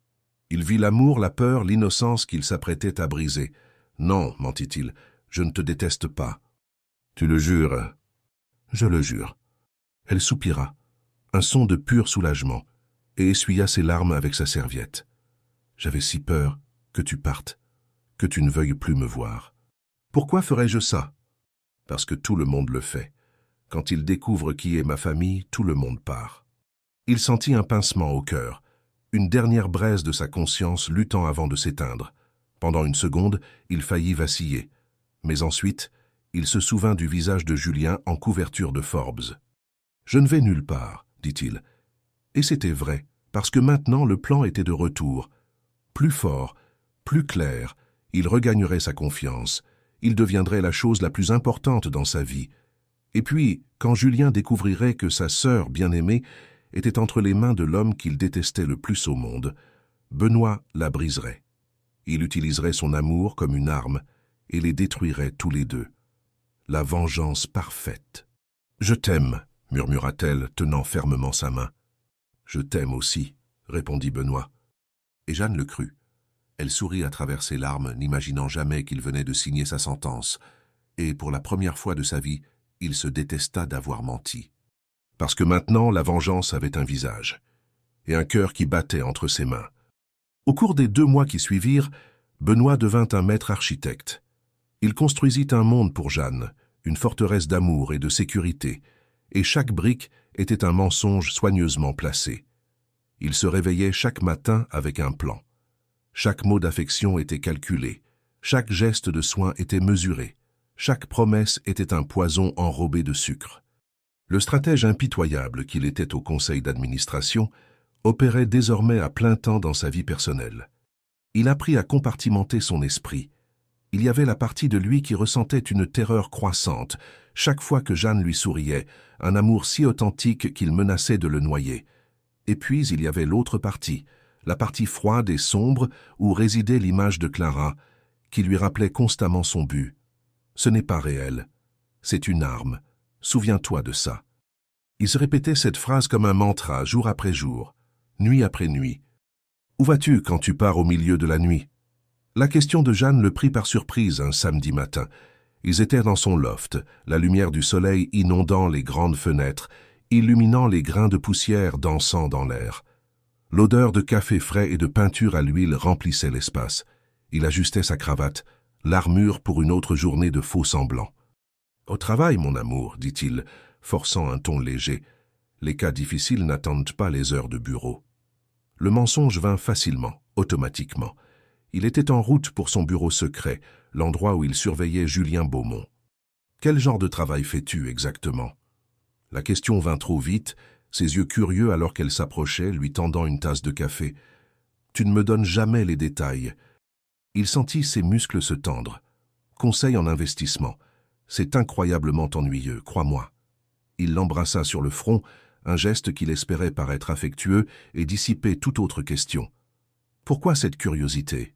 Il vit l'amour, la peur, l'innocence qu'il s'apprêtait à briser. « Non, mentit-il, je ne te déteste pas. »« Tu le jures ?»« Je le jure. » Elle soupira, un son de pur soulagement, et essuya ses larmes avec sa serviette. « J'avais si peur que tu partes, que tu ne veuilles plus me voir. »« Pourquoi ferais-je ça ?»« Parce que tout le monde le fait. Quand il découvre qui est ma famille, tout le monde part. » Il sentit un pincement au cœur, une dernière braise de sa conscience luttant avant de s'éteindre. Pendant une seconde, il faillit vaciller. Mais ensuite, Il se souvint du visage de Julien en couverture de Forbes. « Je ne vais nulle part, dit-il. » Et c'était vrai, parce que maintenant le plan était de retour. Plus fort, plus clair, il regagnerait sa confiance. Il deviendrait la chose la plus importante dans sa vie. Et puis, quand Julien découvrirait que sa sœur bien-aimée était entre les mains de l'homme qu'il détestait le plus au monde, Benoît la briserait. Il utiliserait son amour comme une arme et les détruirait tous les deux. La vengeance parfaite. « Je t'aime, » murmura-t-elle, tenant fermement sa main. « Je t'aime aussi, » répondit Benoît. Et Jeanne le crut. Elle sourit à travers ses larmes, n'imaginant jamais qu'il venait de signer sa sentence. Et pour la première fois de sa vie, il se détesta d'avoir menti. Parce que maintenant, la vengeance avait un visage et un cœur qui battait entre ses mains. Au cours des 2 mois qui suivirent, Benoît devint un maître architecte. Il construisit un monde pour Jeanne, une forteresse d'amour et de sécurité, et chaque brique était un mensonge soigneusement placé. Il se réveillait chaque matin avec un plan. Chaque mot d'affection était calculé, chaque geste de soin était mesuré, chaque promesse était un poison enrobé de sucre. Le stratège impitoyable qu'il était au conseil d'administration opérait désormais à plein temps dans sa vie personnelle. Il apprit à compartimenter son esprit. Il y avait la partie de lui qui ressentait une terreur croissante, chaque fois que Jeanne lui souriait, un amour si authentique qu'il menaçait de le noyer. Et puis il y avait l'autre partie, la partie froide et sombre où résidait l'image de Clara, qui lui rappelait constamment son but. Ce n'est pas réel, c'est une arme, souviens-toi de ça. Il se répétait cette phrase comme un mantra, jour après jour, nuit après nuit. Où vas-tu quand tu pars au milieu de la nuit? La question de Jeanne le prit par surprise un samedi matin. Ils étaient dans son loft, la lumière du soleil inondant les grandes fenêtres, illuminant les grains de poussière dansant dans l'air. L'odeur de café frais et de peinture à l'huile remplissait l'espace. Il ajustait sa cravate, l'armure pour une autre journée de faux semblants. « Au travail, mon amour, dit-il, forçant un ton léger. Les cas difficiles n'attendent pas les heures de bureau. » Le mensonge vint facilement, automatiquement. Il était en route pour son bureau secret, l'endroit où il surveillait Julien Beaumont. « Quel genre de travail fais-tu exactement ?» La question vint trop vite, ses yeux curieux alors qu'elle s'approchait, lui tendant une tasse de café. « Tu ne me donnes jamais les détails. » Il sentit ses muscles se tendre. « Conseil en investissement. C'est incroyablement ennuyeux, crois-moi. » Il l'embrassa sur le front, un geste qu'il espérait paraître affectueux et dissiper toute autre question. « Pourquoi cette curiosité ?»«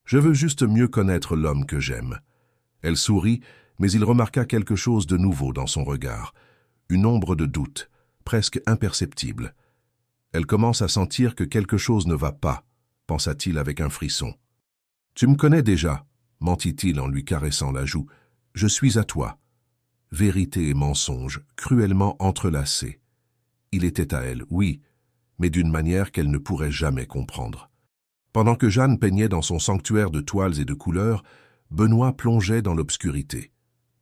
Je veux juste mieux connaître l'homme que j'aime. » Elle sourit, mais il remarqua quelque chose de nouveau dans son regard. Une ombre de doute, presque imperceptible. Elle commence à sentir que quelque chose ne va pas, pensa-t-il avec un frisson. « Tu me connais déjà, mentit-il en lui caressant la joue. Je suis à toi. » Vérité et mensonge, cruellement entrelacés. Il était à elle, oui, mais d'une manière qu'elle ne pourrait jamais comprendre. Pendant que Jeanne peignait dans son sanctuaire de toiles et de couleurs, Benoît plongeait dans l'obscurité.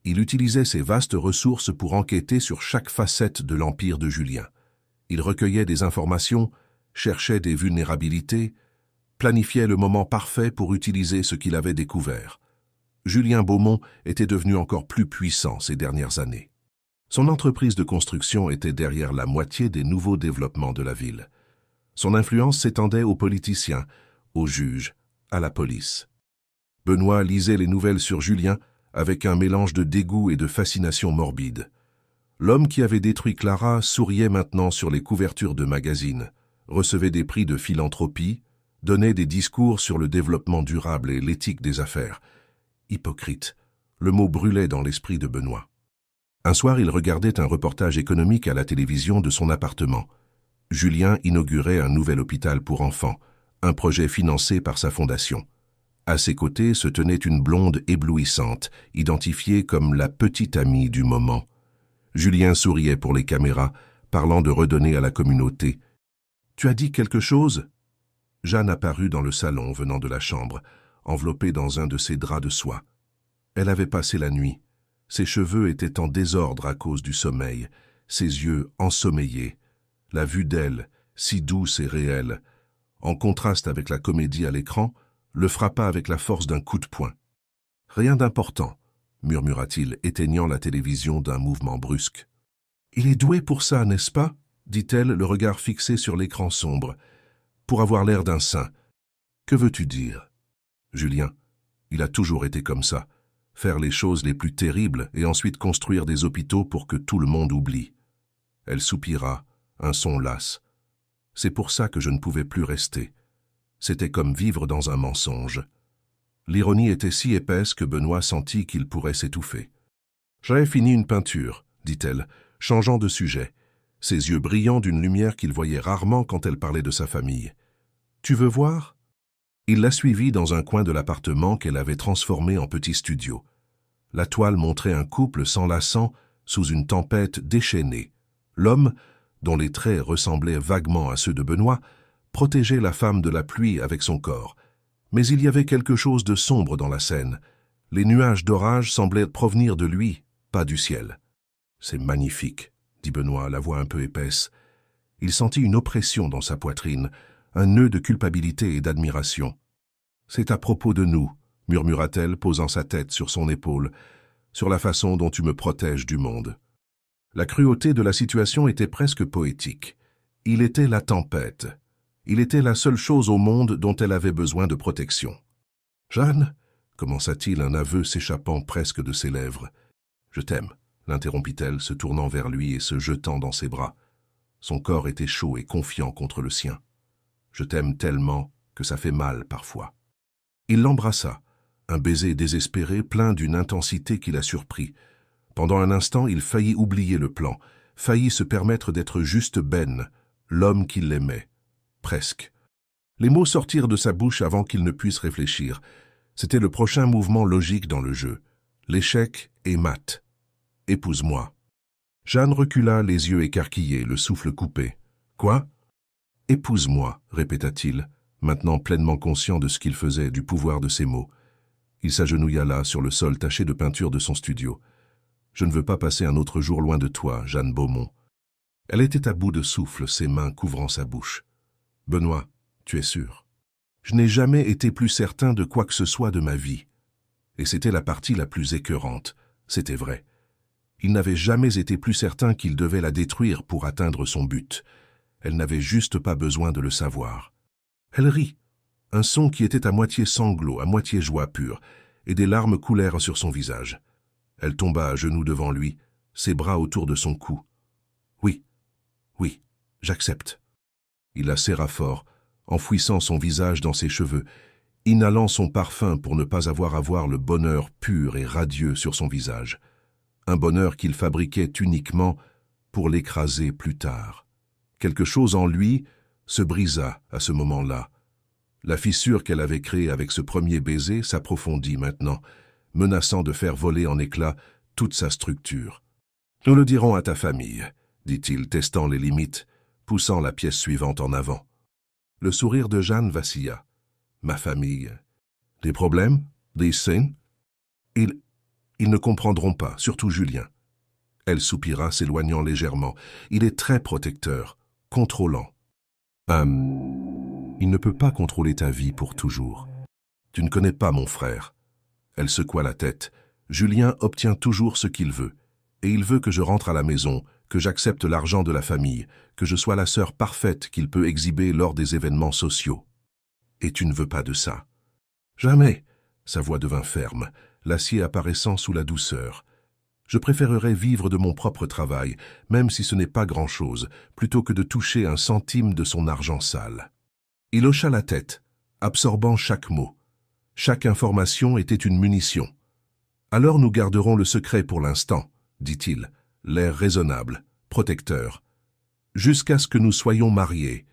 Il utilisait ses vastes ressources pour enquêter sur chaque facette de l'empire de Julien. Il recueillait des informations, cherchait des vulnérabilités, planifiait le moment parfait pour utiliser ce qu'il avait découvert. Julien Beaumont était devenu encore plus puissant ces dernières années. Son entreprise de construction était derrière la moitié des nouveaux développements de la ville. Son influence s'étendait aux politiciens, aux juges, à la police. Benoît lisait les nouvelles sur Julien avec un mélange de dégoût et de fascination morbide. L'homme qui avait détruit Clara souriait maintenant sur les couvertures de magazines, recevait des prix de philanthropie, donnait des discours sur le développement durable et l'éthique des affaires. Hypocrite, le mot brûlait dans l'esprit de Benoît. Un soir, il regardait un reportage économique à la télévision de son appartement. Julien inaugurait un nouvel hôpital pour enfants, un projet financé par sa fondation. À ses côtés se tenait une blonde éblouissante, identifiée comme la petite amie du moment. Julien souriait pour les caméras, parlant de redonner à la communauté. « Tu as dit quelque chose ?» Jeanne apparut dans le salon venant de la chambre, enveloppée dans un de ses draps de soie. Elle avait passé la nuit. Ses cheveux étaient en désordre à cause du sommeil, ses yeux ensommeillés. La vue d'elle, si douce et réelle, en contraste avec la comédie à l'écran, le frappa avec la force d'un coup de poing. « Rien d'important. murmura-t-il, éteignant la télévision d'un mouvement brusque. « Il est doué pour ça, n'est-ce pas ?» dit-elle, le regard fixé sur l'écran sombre. « Pour avoir l'air d'un saint. Que veux-tu dire ?»« Julien, il a toujours été comme ça. Faire les choses les plus terribles et ensuite construire des hôpitaux pour que tout le monde oublie. » Elle soupira, un son las. « C'est pour ça que je ne pouvais plus rester. C'était comme vivre dans un mensonge. » L'ironie était si épaisse que Benoît sentit qu'il pourrait s'étouffer. « J'avais fini une peinture, » dit-elle, changeant de sujet, ses yeux brillants d'une lumière qu'il voyait rarement quand elle parlait de sa famille. « Tu veux voir ?» Il la suivit dans un coin de l'appartement qu'elle avait transformé en petit studio. La toile montrait un couple s'enlaçant sous une tempête déchaînée. L'homme, dont les traits ressemblaient vaguement à ceux de Benoît, protégeait la femme de la pluie avec son corps. Mais il y avait quelque chose de sombre dans la scène. Les nuages d'orage semblaient provenir de lui, pas du ciel. « C'est magnifique », dit Benoît, la voix un peu épaisse. Il sentit une oppression dans sa poitrine, un nœud de culpabilité et d'admiration. « C'est à propos de nous, » murmura-t-elle, posant sa tête sur son épaule, « sur la façon dont tu me protèges du monde. » La cruauté de la situation était presque poétique. Il était la tempête. Il était la seule chose au monde dont elle avait besoin de protection. « Jeanne » commença-t-il, un aveu s'échappant presque de ses lèvres. « Je t'aime » l'interrompit-elle, se tournant vers lui et se jetant dans ses bras. Son corps était chaud et confiant contre le sien. « Je t'aime tellement que ça fait mal parfois. » Il l'embrassa, un baiser désespéré plein d'une intensité qui la surprit. Pendant un instant, il faillit oublier le plan, faillit se permettre d'être juste Ben, l'homme qui l'aimait. Presque. Les mots sortirent de sa bouche avant qu'il ne puisse réfléchir. C'était le prochain mouvement logique dans le jeu. L'échec est mat. « Épouse-moi. » Jeanne recula, les yeux écarquillés, le souffle coupé. « Quoi ?»« Épouse-moi, » répéta-t-il, maintenant pleinement conscient de ce qu'il faisait, du pouvoir de ses mots. Il s'agenouilla là, sur le sol taché de peinture de son studio. « Je ne veux pas passer un autre jour loin de toi, Jeanne Beaumont. » Elle était à bout de souffle, ses mains couvrant sa bouche. « Benoît, tu es sûr ? Je n'ai jamais été plus certain de quoi que ce soit de ma vie. » Et c'était la partie la plus écœurante. C'était vrai. Il n'avait jamais été plus certain qu'il devait la détruire pour atteindre son but. Elle n'avait juste pas besoin de le savoir. Elle rit, un son qui était à moitié sanglot, à moitié joie pure, et des larmes coulèrent sur son visage. Elle tomba à genoux devant lui, ses bras autour de son cou. « Oui, oui, j'accepte. » Il la serra fort, enfouissant son visage dans ses cheveux, inhalant son parfum pour ne pas avoir à voir le bonheur pur et radieux sur son visage. Un bonheur qu'il fabriquait uniquement pour l'écraser plus tard. Quelque chose en lui se brisa à ce moment-là. La fissure qu'elle avait créée avec ce premier baiser s'approfondit maintenant, menaçant de faire voler en éclats toute sa structure. « Nous le dirons à ta famille », dit-il, testant les limites, poussant la pièce suivante en avant. Le sourire de Jeanne vacilla. « Ma famille. Des problèmes? Des signes? Ils ne comprendront pas, surtout Julien. » Elle soupira, s'éloignant légèrement. « Il est très protecteur, contrôlant. » Il ne peut pas contrôler ta vie pour toujours. Tu ne connais pas mon frère. » Elle secoua la tête. « Julien obtient toujours ce qu'il veut. Et il veut que je rentre à la maison, que j'accepte l'argent de la famille, que je sois la sœur parfaite qu'il peut exhiber lors des événements sociaux. Et tu ne veux pas de ça. »« Jamais !» Sa voix devint ferme, l'acier apparaissant sous la douceur. « Je préférerais vivre de mon propre travail, même si ce n'est pas grand-chose, plutôt que de toucher un centime de son argent sale. » Il hocha la tête, absorbant chaque mot. Chaque information était une munition. « Alors nous garderons le secret pour l'instant, » dit-il, l'air raisonnable, protecteur. « Jusqu'à ce que nous soyons mariés.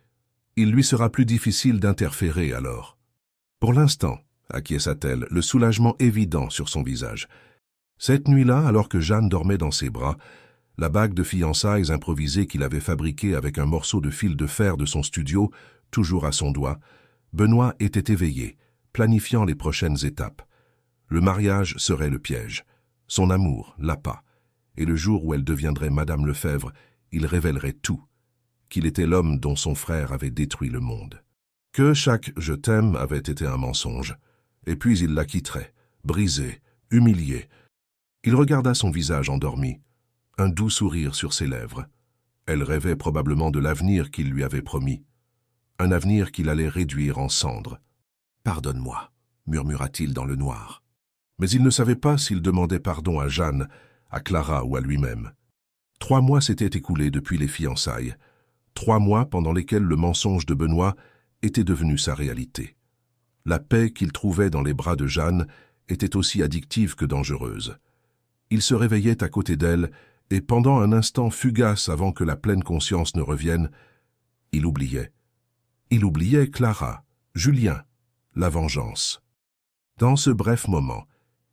Il lui sera plus difficile d'interférer alors. »« Pour l'instant, » acquiesça-t-elle, le soulagement évident sur son visage. Cette nuit-là, alors que Jeanne dormait dans ses bras, la bague de fiançailles improvisée qu'il avait fabriquée avec un morceau de fil de fer de son studio, toujours à son doigt, Benoît était éveillé, planifiant les prochaines étapes. Le mariage serait le piège, son amour l'appât, et le jour où elle deviendrait Madame Lefebvre, il révélerait tout, qu'il était l'homme dont son frère avait détruit le monde. Que chaque « je t'aime » avait été un mensonge, et puis il la quitterait, brisé, humilié, Il regarda son visage endormi, un doux sourire sur ses lèvres. Elle rêvait probablement de l'avenir qu'il lui avait promis, un avenir qu'il allait réduire en cendres. « Pardonne-moi » murmura-t-il dans le noir. Mais il ne savait pas s'il demandait pardon à Jeanne, à Clara ou à lui-même. 3 mois s'étaient écoulés depuis les fiançailles, 3 mois pendant lesquels le mensonge de Benoît était devenu sa réalité. La paix qu'il trouvait dans les bras de Jeanne était aussi addictive que dangereuse. Il se réveillait à côté d'elle et pendant un instant fugace avant que la pleine conscience ne revienne, il oubliait. Il oubliait Clara, Julien, la vengeance. Dans ce bref moment,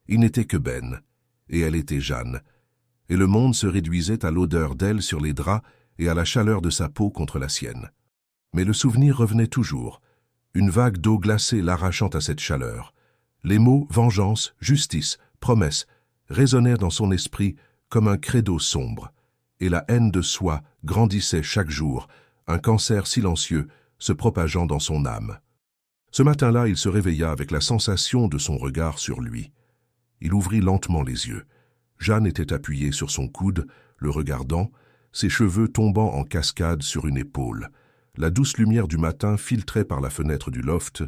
il n'était que Ben, et elle était Jeanne, et le monde se réduisait à l'odeur d'elle sur les draps et à la chaleur de sa peau contre la sienne. Mais le souvenir revenait toujours, une vague d'eau glacée l'arrachant à cette chaleur. Les mots « vengeance »,« justice »,« promesse » résonnèrent dans son esprit comme un credo sombre, et la haine de soi grandissait chaque jour, un cancer silencieux se propageant dans son âme. Ce matin-là, il se réveilla avec la sensation de son regard sur lui. Il ouvrit lentement les yeux. Jeanne était appuyée sur son coude, le regardant, ses cheveux tombant en cascade sur une épaule. La douce lumière du matin filtrait par la fenêtre du loft,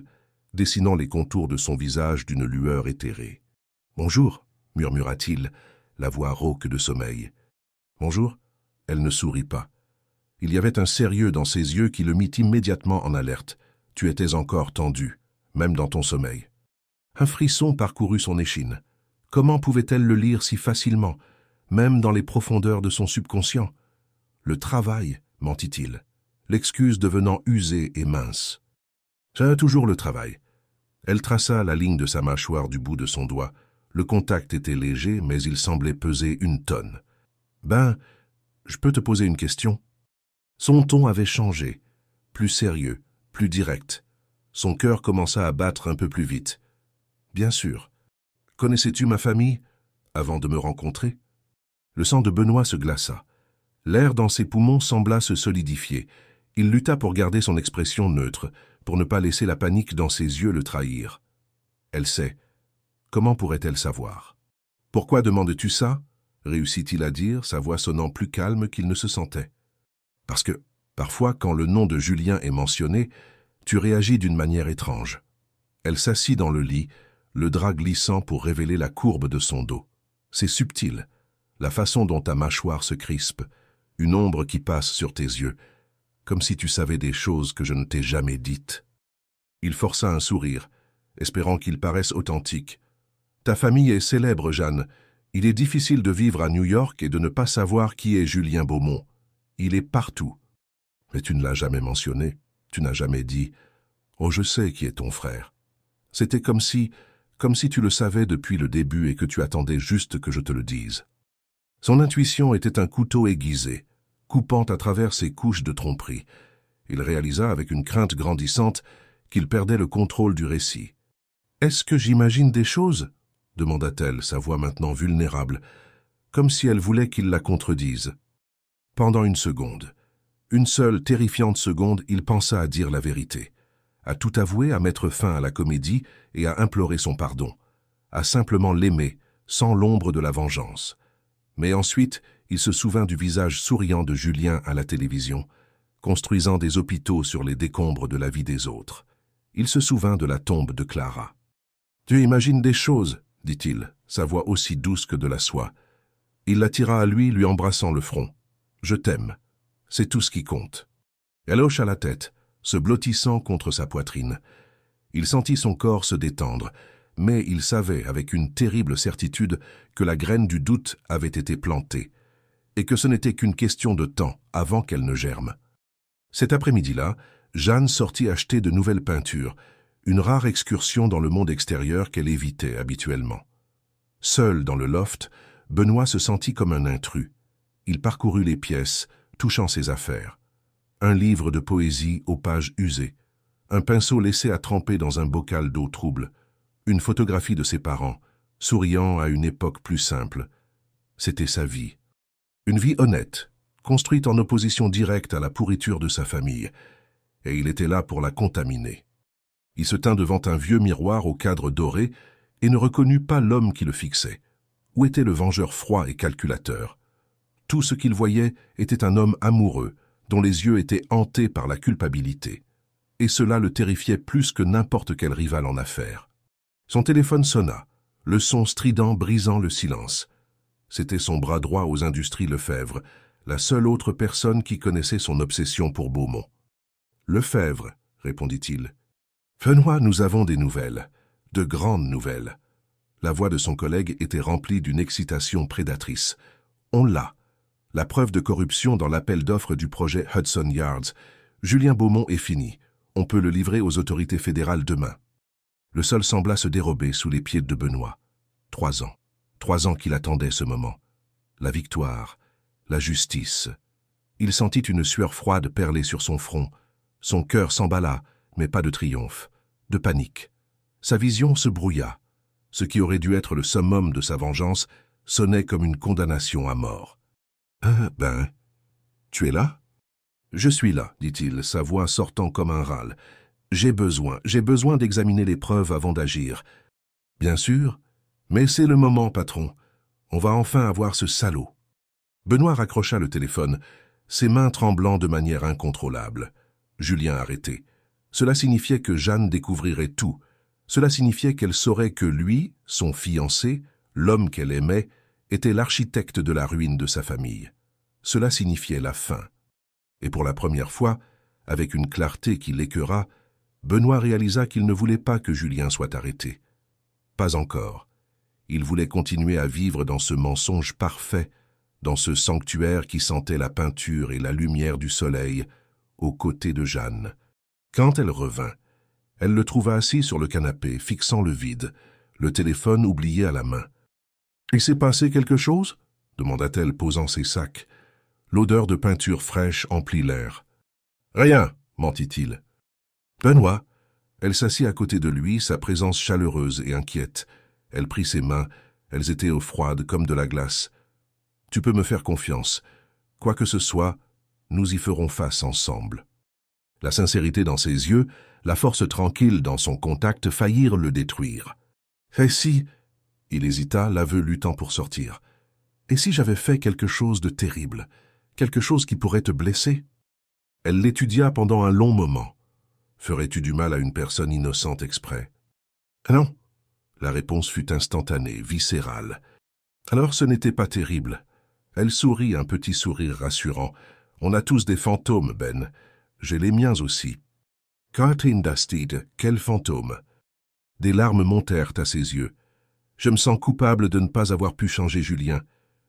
dessinant les contours de son visage d'une lueur éthérée. « Bonjour » murmura-t-il, la voix rauque de sommeil. « Bonjour » Elle ne sourit pas. Il y avait un sérieux dans ses yeux qui le mit immédiatement en alerte. Tu étais encore tendu, même dans ton sommeil. Un frisson parcourut son échine. Comment pouvait-elle le lire si facilement, même dans les profondeurs de son subconscient? Le travail, mentit-il, l'excuse devenant usée et mince. J'ai toujours le travail. Elle traça la ligne de sa mâchoire du bout de son doigt. Le contact était léger, mais il semblait peser 1 tonne. Ben, je peux te poser une question? Son ton avait changé, plus sérieux, plus direct. Son cœur commença à battre un peu plus vite. Bien sûr. Connaissais-tu ma famille avant de me rencontrer? Le sang de Benoît se glaça. L'air dans ses poumons sembla se solidifier. Il lutta pour garder son expression neutre, pour ne pas laisser la panique dans ses yeux le trahir. Elle sait. Comment pourrait-elle savoir? Pourquoi demandes-tu ça? Réussit-il à dire, sa voix sonnant plus calme qu'il ne se sentait. Parce que, parfois, quand le nom de Julien est mentionné, tu réagis d'une manière étrange. Elle s'assit dans le lit, le drap glissant pour révéler la courbe de son dos. C'est subtil, la façon dont ta mâchoire se crispe, une ombre qui passe sur tes yeux, comme si tu savais des choses que je ne t'ai jamais dites. Il força un sourire, espérant qu'il paraisse authentique. Ta famille est célèbre, Jeanne. Il est difficile de vivre à New York et de ne pas savoir qui est Julien Beaumont. Il est partout. Mais tu ne l'as jamais mentionné. Tu n'as jamais dit « Oh, je sais qui est ton frère ». C'était comme si tu le savais depuis le début et que tu attendais juste que je te le dise. Son intuition était un couteau aiguisé, coupant à travers ses couches de tromperie. Il réalisa avec une crainte grandissante qu'il perdait le contrôle du récit. « Est-ce que j'imagine des choses ?» demanda-t-elle, sa voix maintenant vulnérable, comme si elle voulait qu'il la contredise. Pendant une seconde, une seule terrifiante seconde, il pensa à dire la vérité, à tout avouer, à mettre fin à la comédie et à implorer son pardon, à simplement l'aimer, sans l'ombre de la vengeance. Mais ensuite, il se souvint du visage souriant de Julien à la télévision, construisant des hôpitaux sur les décombres de la vie des autres. Il se souvint de la tombe de Clara. « Tu imagines des choses » dit-il, sa voix aussi douce que de la soie. Il l'attira à lui, lui embrassant le front. « Je t'aime. C'est tout ce qui compte. » Elle hocha la tête, se blottissant contre sa poitrine. Il sentit son corps se détendre, mais il savait avec une terrible certitude que la graine du doute avait été plantée, et que ce n'était qu'une question de temps avant qu'elle ne germe. Cet après-midi-là, Jeanne sortit acheter de nouvelles peintures, une rare excursion dans le monde extérieur qu'elle évitait habituellement. Seul dans le loft, Benoît se sentit comme un intrus. Il parcourut les pièces, touchant ses affaires. Un livre de poésie aux pages usées, un pinceau laissé à tremper dans un bocal d'eau trouble, une photographie de ses parents, souriant à une époque plus simple. C'était sa vie. Une vie honnête, construite en opposition directe à la pourriture de sa famille, et il était là pour la contaminer. Il se tint devant un vieux miroir au cadre doré et ne reconnut pas l'homme qui le fixait. Où était le vengeur froid et calculateur? Tout ce qu'il voyait était un homme amoureux, dont les yeux étaient hantés par la culpabilité. Et cela le terrifiait plus que n'importe quel rival en affaires. Son téléphone sonna, le son strident brisant le silence. C'était son bras droit aux industries Lefebvre, la seule autre personne qui connaissait son obsession pour Beaumont. « Lefebvre, répondit-il. « Benoît, nous avons des nouvelles, de grandes nouvelles. » La voix de son collègue était remplie d'une excitation prédatrice. « On l'a. La preuve de corruption dans l'appel d'offres du projet Hudson Yards. Julien Beaumont est fini. On peut le livrer aux autorités fédérales demain. » Le sol sembla se dérober sous les pieds de Benoît. 3 ans. 3 ans qu'il attendait ce moment. La victoire, la justice. Il sentit une sueur froide perler sur son front. Son cœur s'emballa, mais pas de triomphe, de panique. Sa vision se brouilla. Ce qui aurait dû être le summum de sa vengeance sonnait comme une condamnation à mort. « Tu es là ?»« Je suis là, dit-il, sa voix sortant comme un râle. J'ai besoin d'examiner les preuves avant d'agir. »« Bien sûr, mais c'est le moment, patron. On va enfin avoir ce salaud. » Benoît raccrocha le téléphone, ses mains tremblant de manière incontrôlable. Julien arrêté. Cela signifiait que Jeanne découvrirait tout. Cela signifiait qu'elle saurait que lui, son fiancé, l'homme qu'elle aimait, était l'architecte de la ruine de sa famille. Cela signifiait la fin. Et pour la première fois, avec une clarté qui l'écœura, Benoît réalisa qu'il ne voulait pas que Julien soit arrêté. Pas encore. Il voulait continuer à vivre dans ce mensonge parfait, dans ce sanctuaire qui sentait la peinture et la lumière du soleil, aux côtés de Jeanne. Quand elle revint, elle le trouva assis sur le canapé, fixant le vide, le téléphone oublié à la main. « Il s'est passé quelque chose ?» demanda-t-elle, posant ses sacs. L'odeur de peinture fraîche emplit l'air. « Rien, mentit-il. »« Benoît !» Elle s'assit à côté de lui, sa présence chaleureuse et inquiète. Elle prit ses mains, elles étaient froides comme de la glace. « Tu peux me faire confiance. Quoi que ce soit, nous y ferons face ensemble. » La sincérité dans ses yeux, la force tranquille dans son contact faillirent le détruire. « Et si... » Il hésita, l'aveu luttant pour sortir. « Et si j'avais fait quelque chose de terrible, quelque chose qui pourrait te blesser ?» Elle l'étudia pendant un long moment. « Ferais-tu du mal à une personne innocente exprès ?»« Non. » La réponse fut instantanée, viscérale. « Alors ce n'était pas terrible. » Elle sourit, un petit sourire rassurant. « On a tous des fantômes, Ben. J'ai les miens aussi. » Catherine Dastide, quel fantôme! Des larmes montèrent à ses yeux. Je me sens coupable de ne pas avoir pu changer Julien.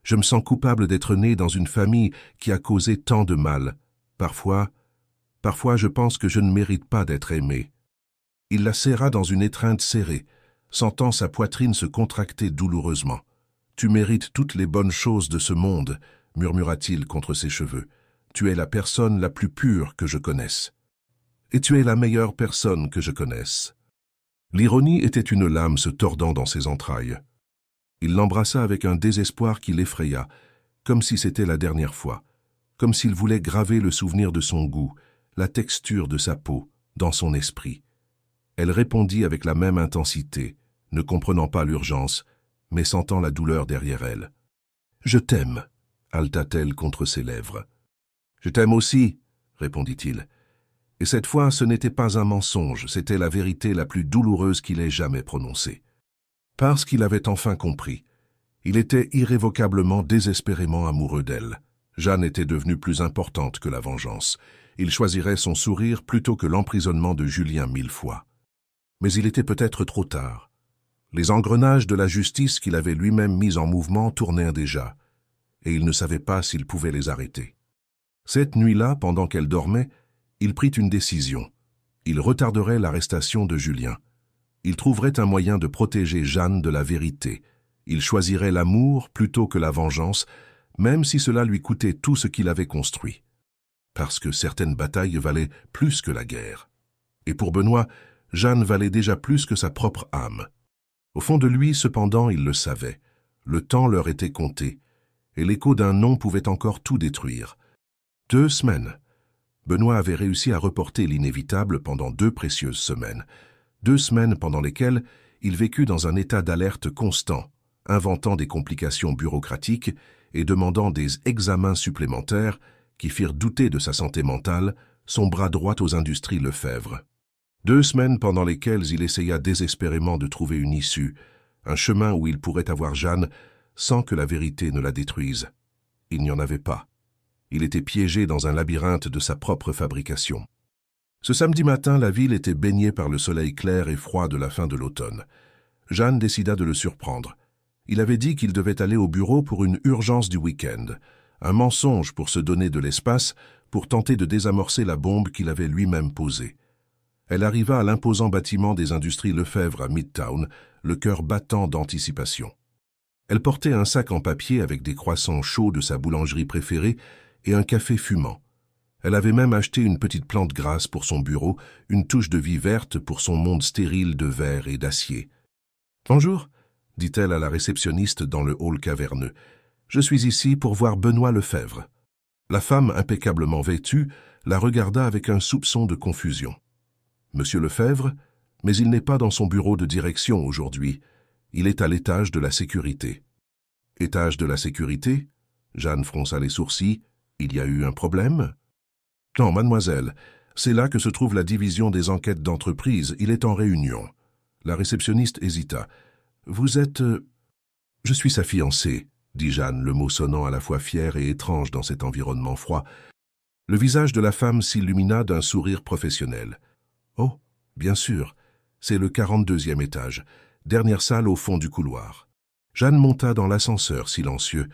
Je me sens coupable d'être né dans une famille qui a causé tant de mal. Parfois je pense que je ne mérite pas d'être aimé. Il la serra dans une étreinte serrée, sentant sa poitrine se contracter douloureusement. Tu mérites toutes les bonnes choses de ce monde, murmura-t-il contre ses cheveux. Tu es la personne la plus pure que je connaisse. Et tu es la meilleure personne que je connaisse. L'ironie était une lame se tordant dans ses entrailles. Il l'embrassa avec un désespoir qui l'effraya, comme si c'était la dernière fois, comme s'il voulait graver le souvenir de son goût, la texture de sa peau, dans son esprit. Elle répondit avec la même intensité, ne comprenant pas l'urgence, mais sentant la douleur derrière elle. « Je t'aime » haleta-t-elle contre ses lèvres. « Je t'aime aussi » répondit-il. Et cette fois, ce n'était pas un mensonge, c'était la vérité la plus douloureuse qu'il ait jamais prononcée. Parce qu'il avait enfin compris. Il était irrévocablement, désespérément amoureux d'elle. Jeanne était devenue plus importante que la vengeance. Il choisirait son sourire plutôt que l'emprisonnement de Julien 1000 fois. Mais il était peut-être trop tard. Les engrenages de la justice qu'il avait lui-même mis en mouvement tournèrent déjà, et il ne savait pas s'il pouvait les arrêter. Cette nuit-là, pendant qu'elle dormait, il prit une décision. Il retarderait l'arrestation de Julien. Il trouverait un moyen de protéger Jeanne de la vérité. Il choisirait l'amour plutôt que la vengeance, même si cela lui coûtait tout ce qu'il avait construit. Parce que certaines batailles valaient plus que la guerre. Et pour Benoît, Jeanne valait déjà plus que sa propre âme. Au fond de lui, cependant, il le savait. Le temps leur était compté, et l'écho d'un nom pouvait encore tout détruire. 2 semaines. Benoît avait réussi à reporter l'inévitable pendant 2 précieuses semaines. 2 semaines pendant lesquelles il vécut dans un état d'alerte constant, inventant des complications bureaucratiques et demandant des examens supplémentaires qui firent douter de sa santé mentale, son bras droit aux industries Lefebvre. 2 semaines pendant lesquelles il essaya désespérément de trouver une issue, un chemin où il pourrait avoir Jeanne sans que la vérité ne la détruise. Il n'y en avait pas. Il était piégé dans un labyrinthe de sa propre fabrication. Ce samedi matin, la ville était baignée par le soleil clair et froid de la fin de l'automne. Jeanne décida de le surprendre. Il avait dit qu'il devait aller au bureau pour une urgence du week-end, un mensonge pour se donner de l'espace, pour tenter de désamorcer la bombe qu'il avait lui-même posée. Elle arriva à l'imposant bâtiment des industries Lefebvre à Midtown, le cœur battant d'anticipation. Elle portait un sac en papier avec des croissants chauds de sa boulangerie préférée et un café fumant. Elle avait même acheté une petite plante grasse pour son bureau, une touche de vie verte pour son monde stérile de verre et d'acier. « Bonjour », dit-elle à la réceptionniste dans le hall caverneux. « Je suis ici pour voir Benoît Lefebvre. » La femme, impeccablement vêtue, la regarda avec un soupçon de confusion. « Monsieur Lefebvre, mais il n'est pas dans son bureau de direction aujourd'hui. Il est à l'étage de la sécurité. » « Étage de la sécurité ?» Jeanne fronça les sourcils. « Il y a eu un problème ?»« Non, mademoiselle, c'est là que se trouve la division des enquêtes d'entreprise. Il est en réunion. » La réceptionniste hésita. « Vous êtes... »« Je suis sa fiancée, » dit Jeanne, le mot sonnant à la fois fier et étrange dans cet environnement froid. Le visage de la femme s'illumina d'un sourire professionnel. « Oh, bien sûr, c'est le 42e étage, dernière salle au fond du couloir. » Jeanne monta dans l'ascenseur silencieux,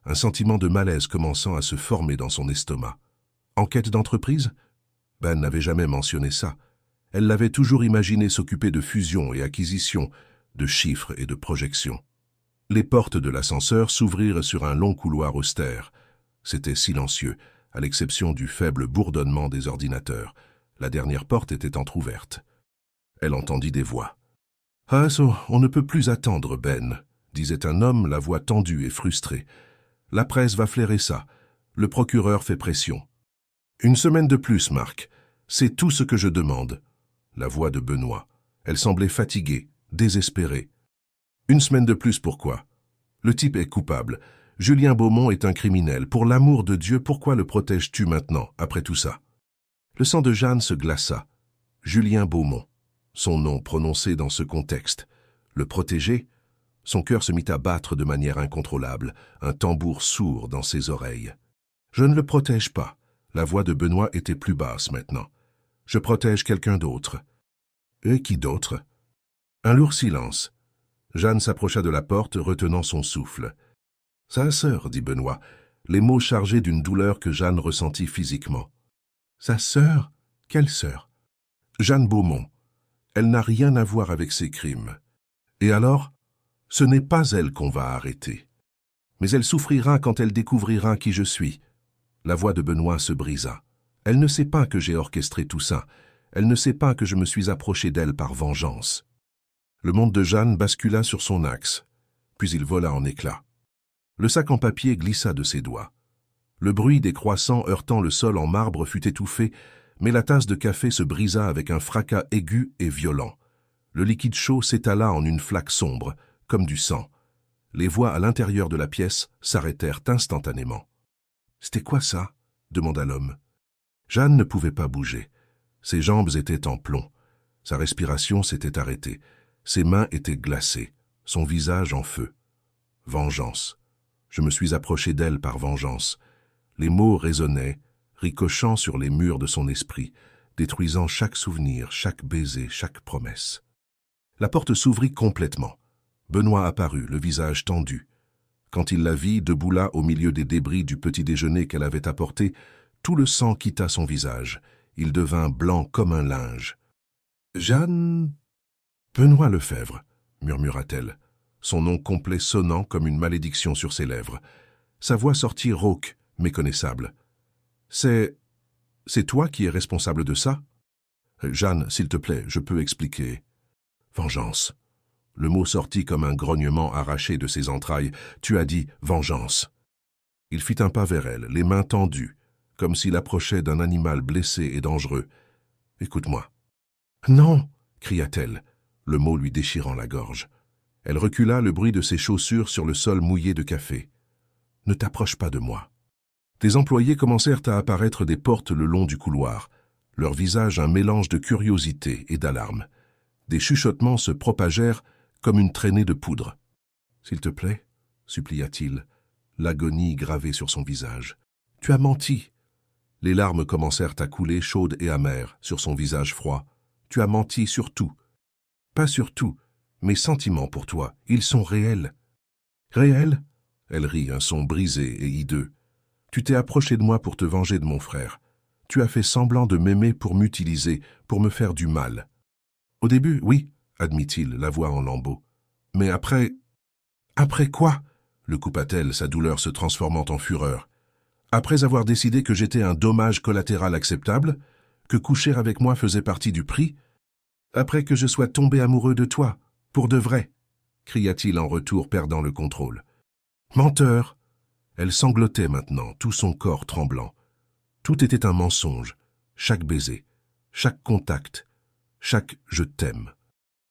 un sentiment de malaise commençant à se former dans son estomac. Enquête d'entreprise? Ben n'avait jamais mentionné ça. Elle l'avait toujours imaginé s'occuper de fusion et acquisition, de chiffres et de projections. Les portes de l'ascenseur s'ouvrirent sur un long couloir austère. C'était silencieux, à l'exception du faible bourdonnement des ordinateurs. La dernière porte était entr'ouverte. Elle entendit des voix. « Ah, on ne peut plus attendre, Ben », disait un homme, la voix tendue et frustrée. « La presse va flairer ça. Le procureur fait pression. »« Une semaine de plus, Marc. C'est tout ce que je demande. » La voix de Benoît. Elle semblait fatiguée, désespérée. « Une semaine de plus, pourquoi? Le type est coupable. Julien Beaumont est un criminel. Pour l'amour de Dieu, pourquoi le protèges-tu maintenant, après tout ça ?» Le sang de Jeanne se glaça. Julien Beaumont. Son nom prononcé dans ce contexte. Le protéger? Son cœur se mit à battre de manière incontrôlable, un tambour sourd dans ses oreilles. « Je ne le protège pas. » La voix de Benoît était plus basse maintenant. « Je protège quelqu'un d'autre. » « Et qui d'autre ?» Un lourd silence. Jeanne s'approcha de la porte, retenant son souffle. « Sa sœur, » dit Benoît, les mots chargés d'une douleur que Jeanne ressentit physiquement. « Sa sœur? Quelle sœur ?»« Jeanne Beaumont. Elle n'a rien à voir avec ces crimes. Et alors, ce n'est pas elle qu'on va arrêter. Mais elle souffrira quand elle découvrira qui je suis. » La voix de Benoît se brisa. « Elle ne sait pas que j'ai orchestré tout ça. Elle ne sait pas que je me suis approché d'elle par vengeance. » Le monde de Jeanne bascula sur son axe, puis il vola en éclats. Le sac en papier glissa de ses doigts. Le bruit des croissants heurtant le sol en marbre fut étouffé, mais la tasse de café se brisa avec un fracas aigu et violent. Le liquide chaud s'étala en une flaque sombre, comme du sang. Les voix à l'intérieur de la pièce s'arrêtèrent instantanément. « C'était quoi ça ?» demanda l'homme. Jeanne ne pouvait pas bouger. Ses jambes étaient en plomb. Sa respiration s'était arrêtée. Ses mains étaient glacées, son visage en feu. Vengeance. Je me suis approché d'elle par vengeance. Les mots résonnaient, ricochant sur les murs de son esprit, détruisant chaque souvenir, chaque baiser, chaque promesse. La porte s'ouvrit complètement. Benoît apparut, le visage tendu. Quand il la vit, debout là au milieu des débris du petit déjeuner qu'elle avait apporté, tout le sang quitta son visage. Il devint blanc comme un linge. « Jeanne... Benoît Lefebvre » murmura-t-elle, son nom complet sonnant comme une malédiction sur ses lèvres. Sa voix sortit rauque, méconnaissable. « C'est toi qui es responsable de ça ?»« Jeanne, s'il te plaît, je peux expliquer. »« Vengeance. » Le mot sortit comme un grognement arraché de ses entrailles. « Tu as dit vengeance. » Il fit un pas vers elle, les mains tendues, comme s'il approchait d'un animal blessé et dangereux. « Écoute-moi. »« Non !» cria-t-elle, le mot lui déchirant la gorge. Elle recula, le bruit de ses chaussures sur le sol mouillé de café. « Ne t'approche pas de moi. » Des employés commencèrent à apparaître des portes le long du couloir, leur visage un mélange de curiosité et d'alarme. Des chuchotements se propagèrent comme une traînée de poudre. « S'il te plaît, » supplia-t-il, l'agonie gravée sur son visage. « Tu as menti. » Les larmes commencèrent à couler chaudes et amères sur son visage froid. « Tu as menti sur tout. »« Pas sur tout. Mes sentiments pour toi, ils sont réels. »« Réels ?» Elle rit, un son brisé et hideux. « Tu t'es approché de moi pour te venger de mon frère. Tu as fait semblant de m'aimer pour m'utiliser, pour me faire du mal. »« Au début, oui, » admit-il, la voix en lambeaux. « Mais après... »« Après quoi ?» le coupa-t-elle, sa douleur se transformant en fureur. « Après avoir décidé que j'étais un dommage collatéral acceptable, que coucher avec moi faisait partie du prix, après que je sois tombé amoureux de toi, pour de vrai, » cria-t-il en retour, perdant le contrôle. « Menteur !» Elle sanglotait maintenant, tout son corps tremblant. Tout était un mensonge, chaque baiser, chaque contact, chaque « je t'aime ».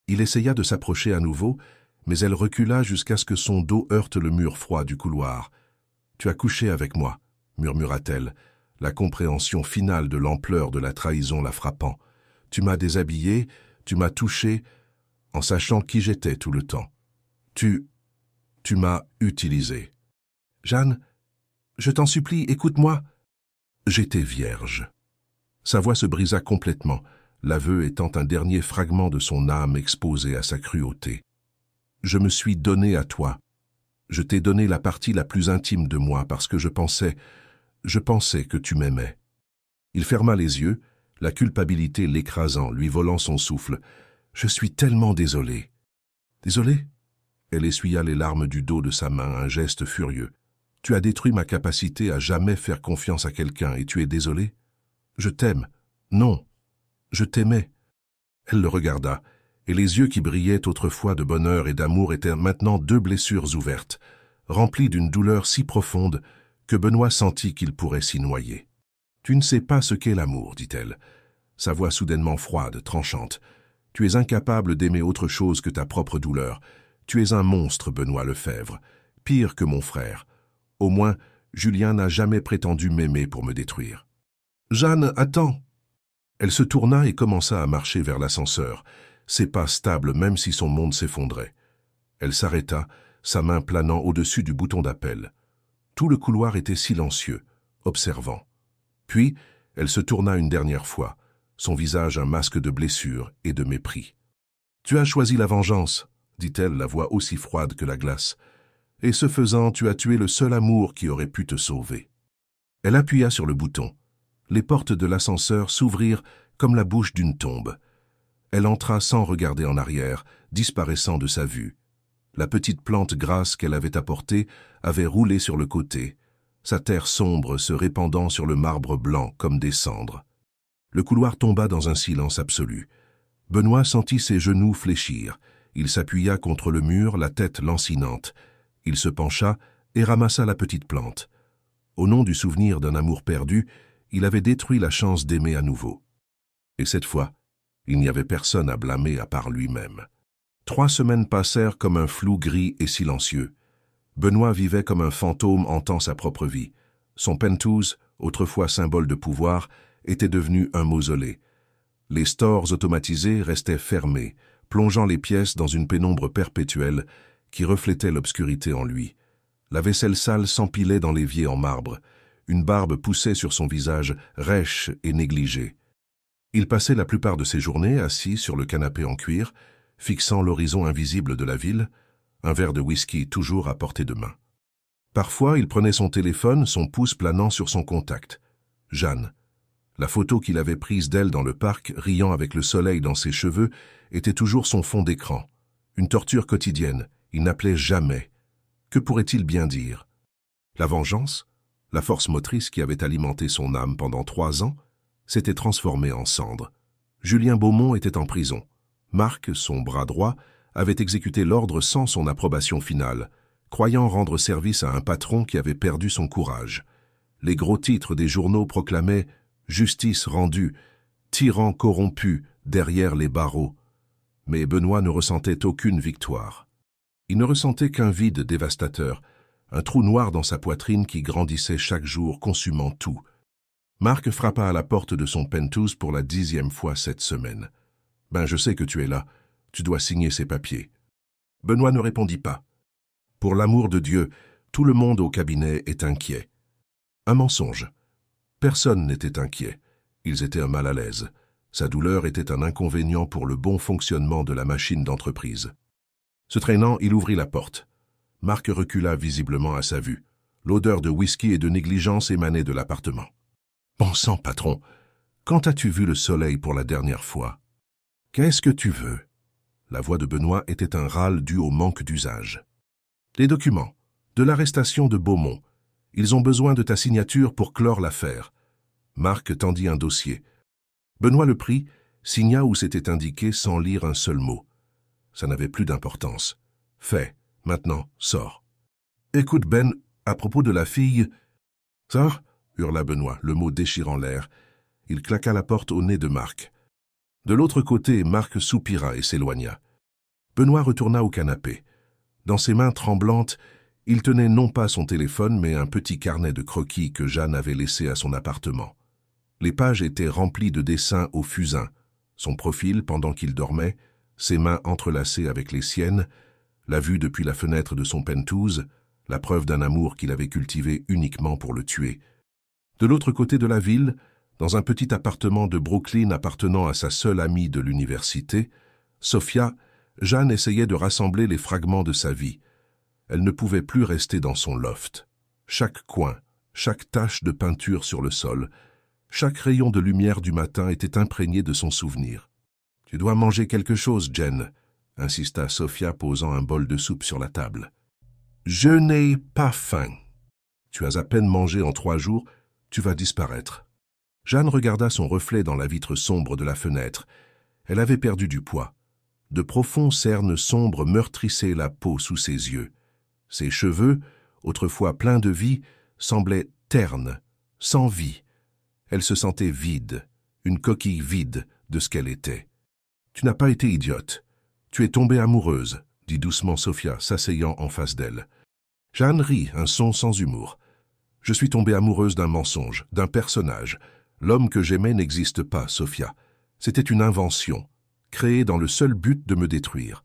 Il essaya de s'approcher à nouveau, mais elle recula jusqu'à ce que son dos heurte le mur froid du couloir. « Tu as couché avec moi », murmura-t-elle, la compréhension finale de l'ampleur de la trahison la frappant. « Tu m'as déshabillé, tu m'as touché, en sachant qui j'étais tout le temps. Tu m'as utilisé. »« Jeanne, je t'en supplie, écoute-moi. » J'étais vierge. Sa voix se brisa complètement, l'aveu étant un dernier fragment de son âme exposée à sa cruauté. « Je me suis donné à toi. Je t'ai donné la partie la plus intime de moi parce que je pensais que tu m'aimais. » Il ferma les yeux, la culpabilité l'écrasant, lui volant son souffle. « Je suis tellement désolé. »« Désolé ?» Elle essuya les larmes du dos de sa main, un geste furieux. « Tu as détruit ma capacité à jamais faire confiance à quelqu'un et tu es désolé ? Je t'aime. Non, je t'aimais. » Elle le regarda, et les yeux qui brillaient autrefois de bonheur et d'amour étaient maintenant deux blessures ouvertes, remplies d'une douleur si profonde que Benoît sentit qu'il pourrait s'y noyer. « Tu ne sais pas ce qu'est l'amour, dit-elle, sa voix soudainement froide, tranchante. Tu es incapable d'aimer autre chose que ta propre douleur. Tu es un monstre, Benoît Lefebvre, pire que mon frère. Au moins, Julien n'a jamais prétendu m'aimer pour me détruire. »« Jeanne, attends !» Elle se tourna et commença à marcher vers l'ascenseur, ses pas stables même si son monde s'effondrait. Elle s'arrêta, sa main planant au-dessus du bouton d'appel. Tout le couloir était silencieux, observant. Puis, elle se tourna une dernière fois, son visage un masque de blessure et de mépris. « Tu as choisi la vengeance, » dit-elle, la voix aussi froide que la glace. « Et ce faisant, tu as tué le seul amour qui aurait pu te sauver. » Elle appuya sur le bouton. Les portes de l'ascenseur s'ouvrirent comme la bouche d'une tombe. Elle entra sans regarder en arrière, disparaissant de sa vue. La petite plante grasse qu'elle avait apportée avait roulé sur le côté, sa terre sombre se répandant sur le marbre blanc comme des cendres. Le couloir tomba dans un silence absolu. Benoît sentit ses genoux fléchir. Il s'appuya contre le mur, la tête lancinante. Il se pencha et ramassa la petite plante. Au nom du souvenir d'un amour perdu, il avait détruit la chance d'aimer à nouveau. Et cette fois, il n'y avait personne à blâmer à part lui-même. 3 semaines passèrent comme un flou gris et silencieux. Benoît vivait comme un fantôme hantant sa propre vie. Son penthouse, autrefois symbole de pouvoir, était devenu un mausolée. Les stores automatisés restaient fermés, plongeant les pièces dans une pénombre perpétuelle qui reflétait l'obscurité en lui. La vaisselle sale s'empilait dans l'évier en marbre. Une barbe poussait sur son visage, rêche et négligé. Il passait la plupart de ses journées assis sur le canapé en cuir, fixant l'horizon invisible de la ville, un verre de whisky toujours à portée de main. Parfois, il prenait son téléphone, son pouce planant sur son contact. Jeanne. La photo qu'il avait prise d'elle dans le parc, riant avec le soleil dans ses cheveux, était toujours son fond d'écran. Une torture quotidienne. Il n'appelait jamais. Que pourrait-il bien dire? La vengeance, la force motrice qui avait alimenté son âme pendant 3 ans, s'était transformée en cendre. Julien Beaumont était en prison. Marc, son bras droit, avait exécuté l'ordre sans son approbation finale, croyant rendre service à un patron qui avait perdu son courage. Les gros titres des journaux proclamaient « Justice rendue »,« Tyran corrompu derrière les barreaux ». Mais Benoît ne ressentait aucune victoire. Il ne ressentait qu'un vide dévastateur, un trou noir dans sa poitrine qui grandissait chaque jour, consumant tout. Marc frappa à la porte de son penthouse pour la 10e fois cette semaine. « Ben, je sais que tu es là. Tu dois signer ces papiers. » Benoît ne répondit pas. Pour l'amour de Dieu, tout le monde au cabinet est inquiet. Un mensonge. Personne n'était inquiet. Ils étaient mal à l'aise. Sa douleur était un inconvénient pour le bon fonctionnement de la machine d'entreprise. Se traînant, il ouvrit la porte. Marc recula visiblement à sa vue. L'odeur de whisky et de négligence émanait de l'appartement. « Bon sang, patron, quand as-tu vu le soleil pour la dernière fois? Qu'est-ce que tu veux ?» La voix de Benoît était un râle dû au manque d'usage. « Les documents, de l'arrestation de Beaumont. Ils ont besoin de ta signature pour clore l'affaire. » Marc tendit un dossier. Benoît le prit, signa où c'était indiqué sans lire un seul mot. Ça n'avait plus d'importance. « Fait. Maintenant, sors. »« Écoute, Ben, à propos de la fille... »« Sors » hurla Benoît, le mot déchirant l'air. Il claqua la porte au nez de Marc. De l'autre côté, Marc soupira et s'éloigna. Benoît retourna au canapé. Dans ses mains tremblantes, il tenait non pas son téléphone, mais un petit carnet de croquis que Jeanne avait laissé à son appartement. Les pages étaient remplies de dessins au fusain, son profil pendant qu'il dormait, ses mains entrelacées avec les siennes, la vue depuis la fenêtre de son penthouse, la preuve d'un amour qu'il avait cultivé uniquement pour le tuer. De l'autre côté de la ville, dans un petit appartement de Brooklyn appartenant à sa seule amie de l'université, Sophia, Jeanne essayait de rassembler les fragments de sa vie. Elle ne pouvait plus rester dans son loft. Chaque coin, chaque tache de peinture sur le sol, chaque rayon de lumière du matin était imprégné de son souvenir. « Tu dois manger quelque chose, Jen », insista Sophia posant un bol de soupe sur la table. « Je n'ai pas faim. Tu as à peine mangé en 3 jours, tu vas disparaître. » Jeanne regarda son reflet dans la vitre sombre de la fenêtre. Elle avait perdu du poids. De profonds cernes sombres meurtrissaient la peau sous ses yeux. Ses cheveux, autrefois pleins de vie, semblaient ternes, sans vie. Elle se sentait vide, une coquille vide de ce qu'elle était. « Tu n'as pas été idiote. Tu es tombée amoureuse, » dit doucement Sophia, s'asseyant en face d'elle. Jeanne rit, un son sans humour. « Je suis tombée amoureuse d'un mensonge, d'un personnage. L'homme que j'aimais n'existe pas, Sophia. C'était une invention, créée dans le seul but de me détruire. »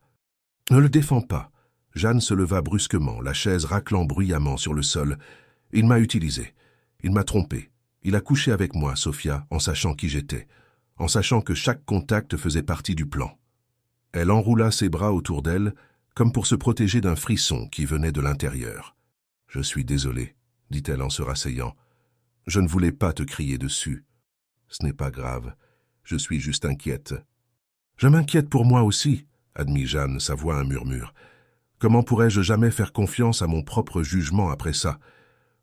« Ne le défends pas. » Jeanne se leva brusquement, la chaise raclant bruyamment sur le sol. « Il m'a utilisé. Il m'a trompé. Il a couché avec moi, Sophia, en sachant qui j'étais, en sachant que chaque contact faisait partie du plan. » Elle enroula ses bras autour d'elle, comme pour se protéger d'un frisson qui venait de l'intérieur. « Je suis désolée, » dit-elle en se rasseyant. « Je ne voulais pas te crier dessus. Ce n'est pas grave. Je suis juste inquiète. »« Je m'inquiète pour moi aussi, » admit Jeanne, sa voix un murmure. « Comment pourrais-je jamais faire confiance à mon propre jugement après ça?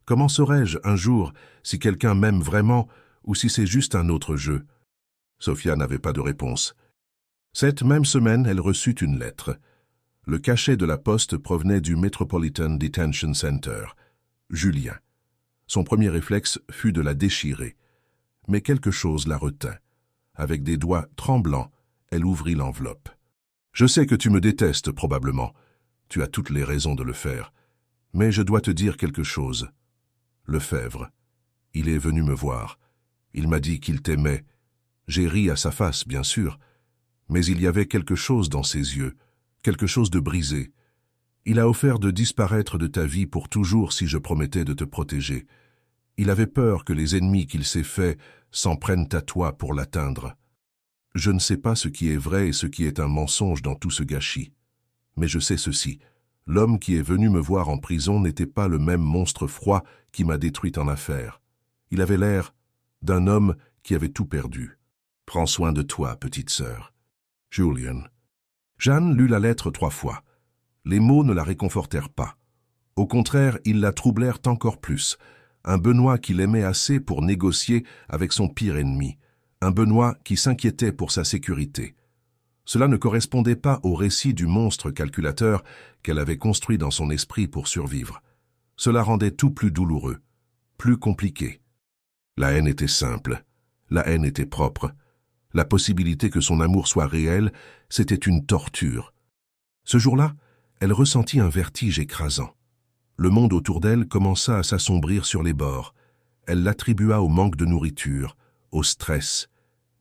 Comment saurais-je un jour si quelqu'un m'aime vraiment ou si c'est juste un autre jeu ?» Sophia n'avait pas de réponse. Cette même semaine, elle reçut une lettre. Le cachet de la poste provenait du Metropolitan Detention Center. Julien. Son premier réflexe fut de la déchirer. Mais quelque chose la retint. Avec des doigts tremblants, elle ouvrit l'enveloppe. « Je sais que tu me détestes probablement. Tu as toutes les raisons de le faire. Mais je dois te dire quelque chose. Lefebvre. Il est venu me voir. Il m'a dit qu'il t'aimait. J'ai ri à sa face, bien sûr. Mais il y avait quelque chose dans ses yeux, quelque chose de brisé. Il a offert de disparaître de ta vie pour toujours si je promettais de te protéger. Il avait peur que les ennemis qu'il s'est faits s'en prennent à toi pour l'atteindre. Je ne sais pas ce qui est vrai et ce qui est un mensonge dans tout ce gâchis. Mais je sais ceci. L'homme qui est venu me voir en prison n'était pas le même monstre froid qui m'a détruite en affaires. Il avait l'air d'un homme qui avait tout perdu. Prends soin de toi, petite sœur. Julian. Jeanne lut la lettre 3 fois. Les mots ne la réconfortèrent pas. Au contraire, ils la troublèrent encore plus. Un Benoît qui l'aimait assez pour négocier avec son pire ennemi. Un Benoît qui s'inquiétait pour sa sécurité. Cela ne correspondait pas au récit du monstre calculateur qu'elle avait construit dans son esprit pour survivre. Cela rendait tout plus douloureux, plus compliqué. La haine était simple, la haine était propre. La possibilité que son amour soit réel, c'était une torture. Ce jour-là, Elle ressentit un vertige écrasant. Le monde autour d'elle commença à s'assombrir sur les bords. Elle l'attribua au manque de nourriture, au stress.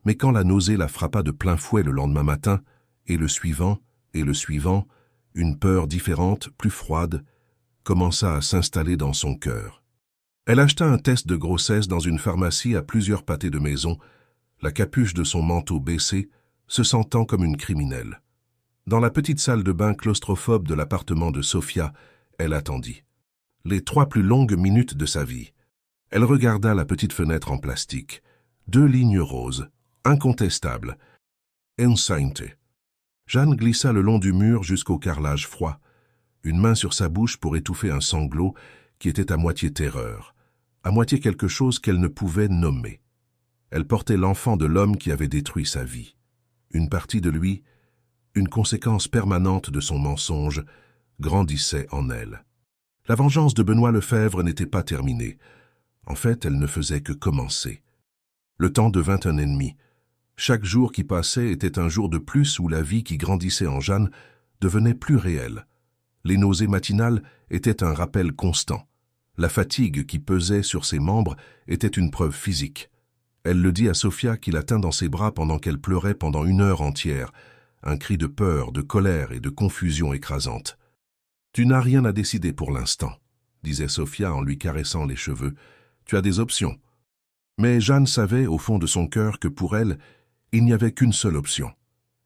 Mais quand la nausée la frappa de plein fouet le lendemain matin, et le suivant, une peur différente, plus froide, commença à s'installer dans son cœur. Elle acheta un test de grossesse dans une pharmacie à plusieurs pâtés de maison, la capuche de son manteau baissée, se sentant comme une criminelle. Dans la petite salle de bain claustrophobe de l'appartement de Sofia, elle attendit. Les 3 plus longues minutes de sa vie. Elle regarda la petite fenêtre en plastique. 2 lignes roses, incontestables. Enceinte. Jeanne glissa le long du mur jusqu'au carrelage froid, une main sur sa bouche pour étouffer un sanglot qui était à moitié terreur, à moitié quelque chose qu'elle ne pouvait nommer. Elle portait l'enfant de l'homme qui avait détruit sa vie. Une partie de lui, une conséquence permanente de son mensonge, grandissait en elle. La vengeance de Benoît Lefebvre n'était pas terminée. En fait, elle ne faisait que commencer. Le temps devint un ennemi. Chaque jour qui passait était un jour de plus où la vie qui grandissait en Jeanne devenait plus réelle. Les nausées matinales étaient un rappel constant. La fatigue qui pesait sur ses membres était une preuve physique. Elle le dit à Sofia qui la tint dans ses bras pendant qu'elle pleurait pendant 1 heure entière, un cri de peur, de colère et de confusion écrasante. « Tu n'as rien à décider pour l'instant », disait Sofia en lui caressant les cheveux. « Tu as des options. » Mais Jeanne savait au fond de son cœur que pour elle, il n'y avait qu'une seule option.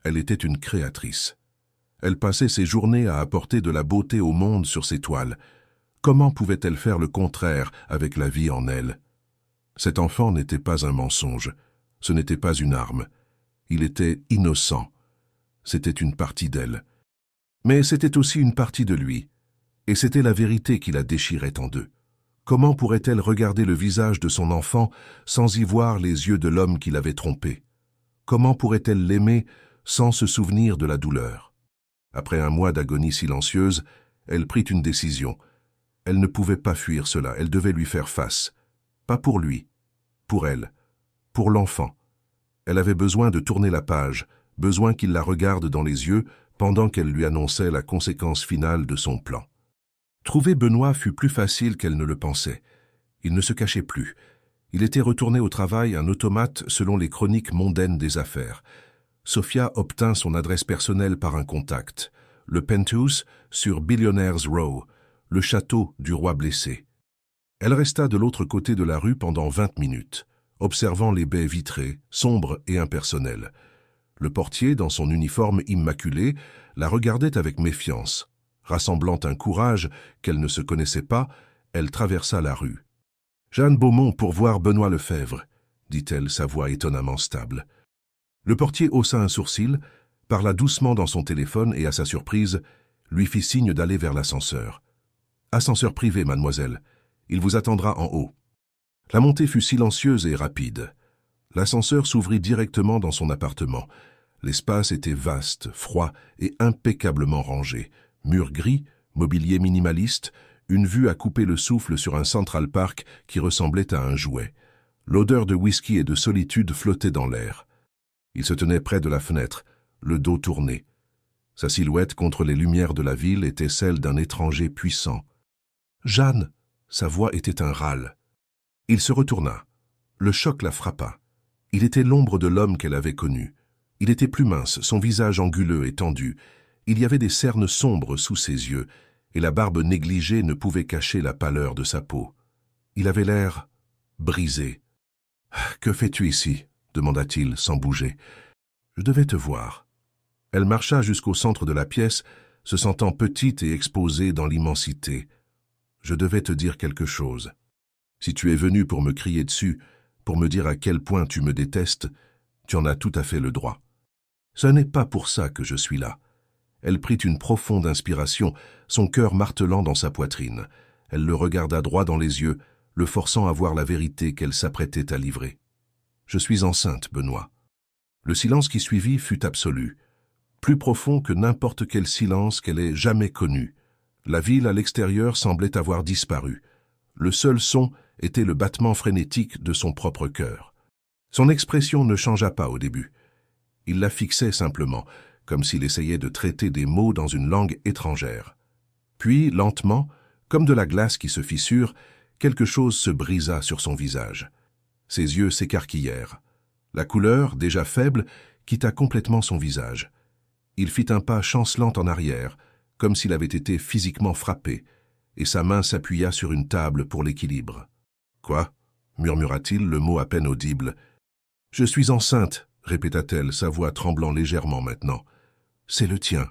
Elle était une créatrice. Elle passait ses journées à apporter de la beauté au monde sur ses toiles. Comment pouvait-elle faire le contraire avec la vie en elle? Cet enfant n'était pas un mensonge. Ce n'était pas une arme. Il était innocent. C'était une partie d'elle. Mais c'était aussi une partie de lui. Et c'était la vérité qui la déchirait en deux. Comment pourrait-elle regarder le visage de son enfant sans y voir les yeux de l'homme qui l'avait trompée? Comment pourrait-elle l'aimer sans se souvenir de la douleur? Après un mois d'agonie silencieuse, elle prit une décision. Elle ne pouvait pas fuir cela, elle devait lui faire face. Pas pour lui, pour elle, pour l'enfant. Elle avait besoin de tourner la page, besoin qu'il la regarde dans les yeux pendant qu'elle lui annonçait la conséquence finale de son plan. Trouver Benoît fut plus facile qu'elle ne le pensait. Il ne se cachait plus. Il était retourné au travail un automate selon les chroniques mondaines des affaires. Sofia obtint son adresse personnelle par un contact, le penthouse sur Billionaires Row, le château du roi blessé. Elle resta de l'autre côté de la rue pendant 20 minutes, observant les baies vitrées, sombres et impersonnelles. Le portier, dans son uniforme immaculé, la regardait avec méfiance. Rassemblant un courage qu'elle ne se connaissait pas, elle traversa la rue. « Jeanne Beaumont pour voir Benoît Lefebvre », dit-elle, sa voix étonnamment stable. Le portier haussa un sourcil, parla doucement dans son téléphone et, à sa surprise, lui fit signe d'aller vers l'ascenseur. « Ascenseur privé, mademoiselle. Il vous attendra en haut. » La montée fut silencieuse et rapide. L'ascenseur s'ouvrit directement dans son appartement. L'espace était vaste, froid et impeccablement rangé. Murs gris, mobilier minimaliste, une vue à couper le souffle sur un Central Park qui ressemblait à un jouet. L'odeur de whisky et de solitude flottait dans l'air. Il se tenait près de la fenêtre, le dos tourné. Sa silhouette contre les lumières de la ville était celle d'un étranger puissant. « Jeanne !» Sa voix était un râle. Il se retourna. Le choc la frappa. Il était l'ombre de l'homme qu'elle avait connu. Il était plus mince, son visage anguleux et tendu. Il y avait des cernes sombres sous ses yeux, et la barbe négligée ne pouvait cacher la pâleur de sa peau. Il avait l'air brisé. « Que fais-tu ici ?» demanda-t-il, sans bouger. « Je devais te voir. » Elle marcha jusqu'au centre de la pièce, se sentant petite et exposée dans l'immensité. « Je devais te dire quelque chose. Si tu es venu pour me crier dessus, pour me dire à quel point tu me détestes, tu en as tout à fait le droit. Ce n'est pas pour ça que je suis là. » Elle prit une profonde inspiration, son cœur martelant dans sa poitrine. Elle le regarda droit dans les yeux, le forçant à voir la vérité qu'elle s'apprêtait à livrer. « Je suis enceinte, Benoît. » Le silence qui suivit fut absolu, plus profond que n'importe quel silence qu'elle ait jamais connu. La ville à l'extérieur semblait avoir disparu. Le seul son était le battement frénétique de son propre cœur. Son expression ne changea pas au début. Il la fixait simplement, comme s'il essayait de traiter des mots dans une langue étrangère. Puis, lentement, comme de la glace qui se fissure, quelque chose se brisa sur son visage. Ses yeux s'écarquillèrent. La couleur, déjà faible, quitta complètement son visage. Il fit un pas chancelant en arrière, comme s'il avait été physiquement frappé, et sa main s'appuya sur une table pour l'équilibre. « Quoi » murmura-t-il, le mot à peine audible. « Je suis enceinte » répéta-t-elle, sa voix tremblant légèrement maintenant. « C'est le tien. »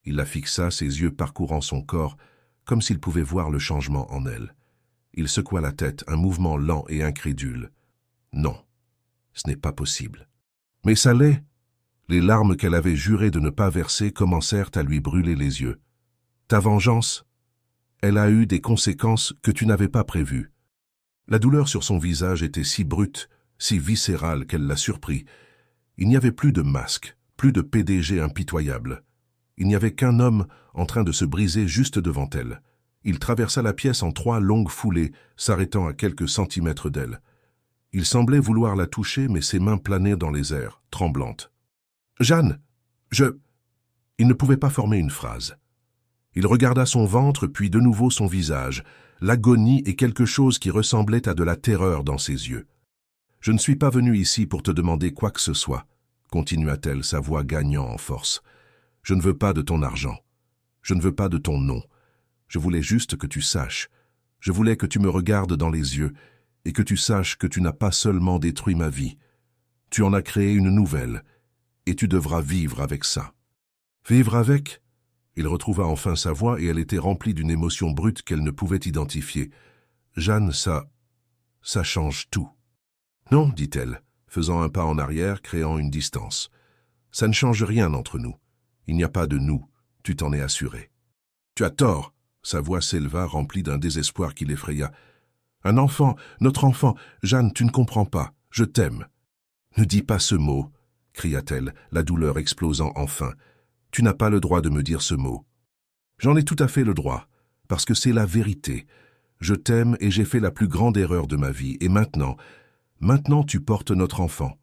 Il la fixa, ses yeux parcourant son corps, comme s'il pouvait voir le changement en elle. Il secoua la tête, un mouvement lent et incrédule. « Non, ce n'est pas possible. » « Mais ça l'est !» Les larmes qu'elle avait juré de ne pas verser commencèrent à lui brûler les yeux. « Ta vengeance, elle a eu des conséquences que tu n'avais pas prévues. » La douleur sur son visage était si brute, si viscérale qu'elle la surprit. Il n'y avait plus de masque, plus de PDG impitoyable. Il n'y avait qu'un homme en train de se briser juste devant elle. Il traversa la pièce en 3 longues foulées, s'arrêtant à quelques centimètres d'elle. Il semblait vouloir la toucher, mais ses mains planaient dans les airs, tremblantes. « Jeanne, Il ne pouvait pas former une phrase. Il regarda son ventre, puis de nouveau son visage, l'agonie et quelque chose qui ressemblait à de la terreur dans ses yeux. « Je ne suis pas venue ici pour te demander quoi que ce soit, » continua-t-elle, sa voix gagnant en force. « Je ne veux pas de ton argent. Je ne veux pas de ton nom. Je voulais juste que tu saches. Je voulais que tu me regardes dans les yeux et que tu saches que tu n'as pas seulement détruit ma vie. Tu en as créé une nouvelle, et tu devras vivre avec ça. » Vivre avec? Il retrouva enfin sa voix et elle était remplie d'une émotion brute qu'elle ne pouvait identifier. « Jeanne, ça change tout. »« Non, dit-elle, faisant un pas en arrière, créant une distance. Ça ne change rien entre nous. Il n'y a pas de nous, tu t'en es assuré. »« Tu as tort !» Sa voix s'éleva, remplie d'un désespoir qui l'effraya. « Un enfant, notre enfant, Jeanne, tu ne comprends pas, je t'aime. »« Ne dis pas ce mot, » cria-t-elle, la douleur explosant enfin. « Tu n'as pas le droit de me dire ce mot. »« J'en ai tout à fait le droit, parce que c'est la vérité. Je t'aime et j'ai fait la plus grande erreur de ma vie, et maintenant tu portes notre enfant. »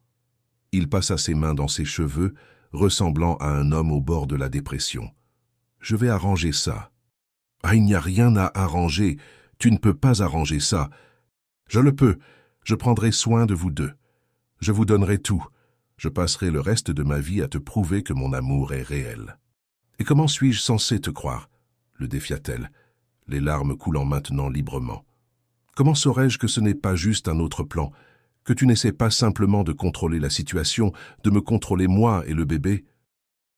Il passa ses mains dans ses cheveux, ressemblant à un homme au bord de la dépression. « Je vais arranger ça. »« Ah, il n'y a rien à arranger. Tu ne peux pas arranger ça. »« Je le peux. Je prendrai soin de vous deux. Je vous donnerai tout. Je passerai le reste de ma vie à te prouver que mon amour est réel. »« Et comment suis-je censé te croire ?» le défia-t-elle, les larmes coulant maintenant librement. « Comment saurais-je que ce n'est pas juste un autre plan, que tu n'essaies pas simplement de contrôler la situation, de me contrôler moi et le bébé ?»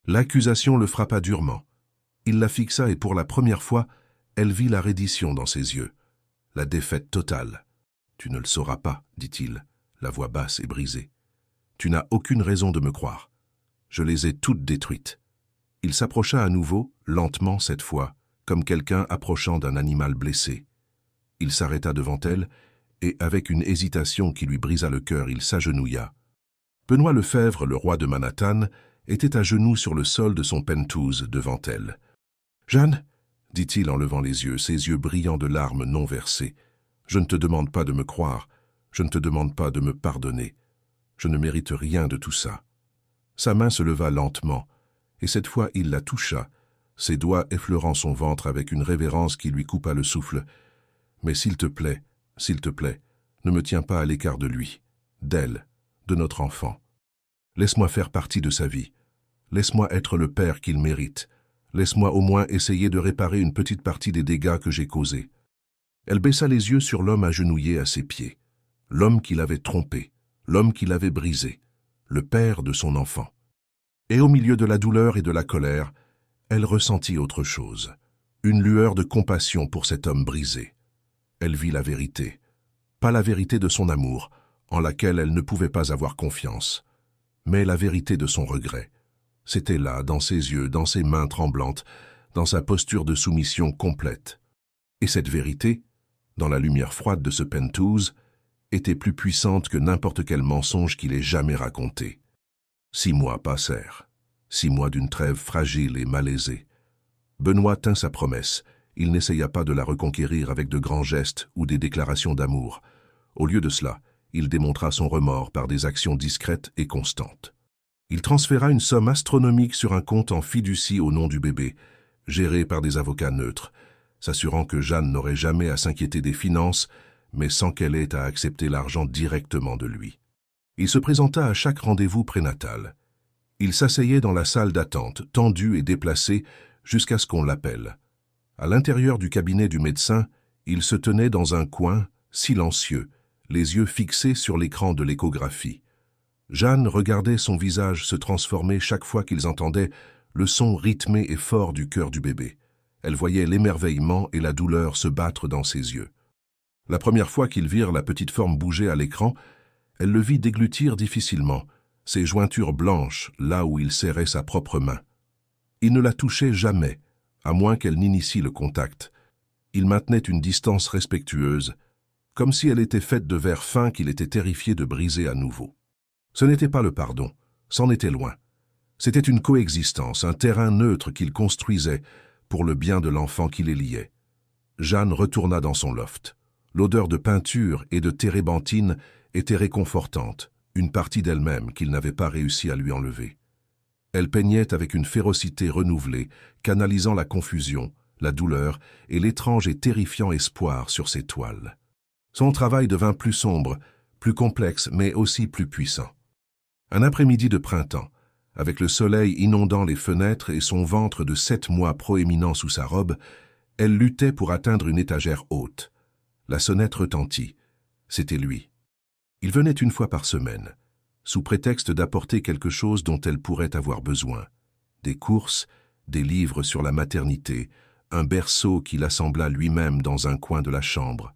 L'accusation le frappa durement. Il la fixa et pour la première fois, elle vit la reddition dans ses yeux. La défaite totale. « Tu ne le sauras pas, dit-il, la voix basse et brisée. Tu n'as aucune raison de me croire. Je les ai toutes détruites. » Il s'approcha à nouveau, lentement cette fois, comme quelqu'un approchant d'un animal blessé. Il s'arrêta devant elle, et avec une hésitation qui lui brisa le cœur, il s'agenouilla. Benoît Lefebvre, le roi de Manhattan, était à genoux sur le sol de son penthouse devant elle. « Jeanne, » dit-il en levant les yeux, ses yeux brillants de larmes non versées, « je ne te demande pas de me croire, je ne te demande pas de me pardonner. Je ne mérite rien de tout ça. » Sa main se leva lentement, et cette fois il la toucha, ses doigts effleurant son ventre avec une révérence qui lui coupa le souffle. « Mais s'il te plaît, ne me tiens pas à l'écart de lui, d'elle, de notre enfant. Laisse-moi faire partie de sa vie. Laisse-moi être le père qu'il mérite. Laisse-moi au moins essayer de réparer une petite partie des dégâts que j'ai causés. » Elle baissa les yeux sur l'homme agenouillé à ses pieds, l'homme qui l'avait trompé, l'homme qui l'avait brisé, le père de son enfant. Et au milieu de la douleur et de la colère, elle ressentit autre chose, une lueur de compassion pour cet homme brisé. Elle vit la vérité, pas la vérité de son amour, en laquelle elle ne pouvait pas avoir confiance, mais la vérité de son regret. C'était là, dans ses yeux, dans ses mains tremblantes, dans sa posture de soumission complète. Et cette vérité, dans la lumière froide de ce penthouse, était plus puissante que n'importe quel mensonge qu'il ait jamais raconté. 6 mois passèrent, 6 mois d'une trêve fragile et malaisée. Benoît tint sa promesse. Il n'essaya pas de la reconquérir avec de grands gestes ou des déclarations d'amour. Au lieu de cela, il démontra son remords par des actions discrètes et constantes. Il transféra une somme astronomique sur un compte en fiducie au nom du bébé, géré par des avocats neutres, s'assurant que Jeanne n'aurait jamais à s'inquiéter des finances, mais sans qu'elle ait à accepter l'argent directement de lui. Il se présenta à chaque rendez-vous prénatal. Il s'asseyait dans la salle d'attente, tendu et déplacé, jusqu'à ce qu'on l'appelle. À l'intérieur du cabinet du médecin, il se tenait dans un coin, silencieux, les yeux fixés sur l'écran de l'échographie. Jeanne regardait son visage se transformer chaque fois qu'ils entendaient le son rythmé et fort du cœur du bébé. Elle voyait l'émerveillement et la douleur se battre dans ses yeux. La première fois qu'ils virent la petite forme bouger à l'écran, elle le vit déglutir difficilement, ses jointures blanches là où il serrait sa propre main. Il ne la touchait jamais, à moins qu'elle n'initie le contact. Il maintenait une distance respectueuse, comme si elle était faite de verre fin qu'il était terrifié de briser à nouveau. Ce n'était pas le pardon, c'en était loin. C'était une coexistence, un terrain neutre qu'il construisait pour le bien de l'enfant qui les liait. Jeanne retourna dans son loft. L'odeur de peinture et de térébenthine était réconfortante, une partie d'elle-même qu'il n'avait pas réussi à lui enlever. Elle peignait avec une férocité renouvelée, canalisant la confusion, la douleur et l'étrange et terrifiant espoir sur ses toiles. Son travail devint plus sombre, plus complexe, mais aussi plus puissant. Un après-midi de printemps, avec le soleil inondant les fenêtres et son ventre de 7 mois proéminent sous sa robe, elle luttait pour atteindre une étagère haute. La sonnette retentit. C'était lui. Il venait une fois par semaine, sous prétexte d'apporter quelque chose dont elle pourrait avoir besoin. Des courses, des livres sur la maternité, un berceau qu'il assembla lui-même dans un coin de la chambre,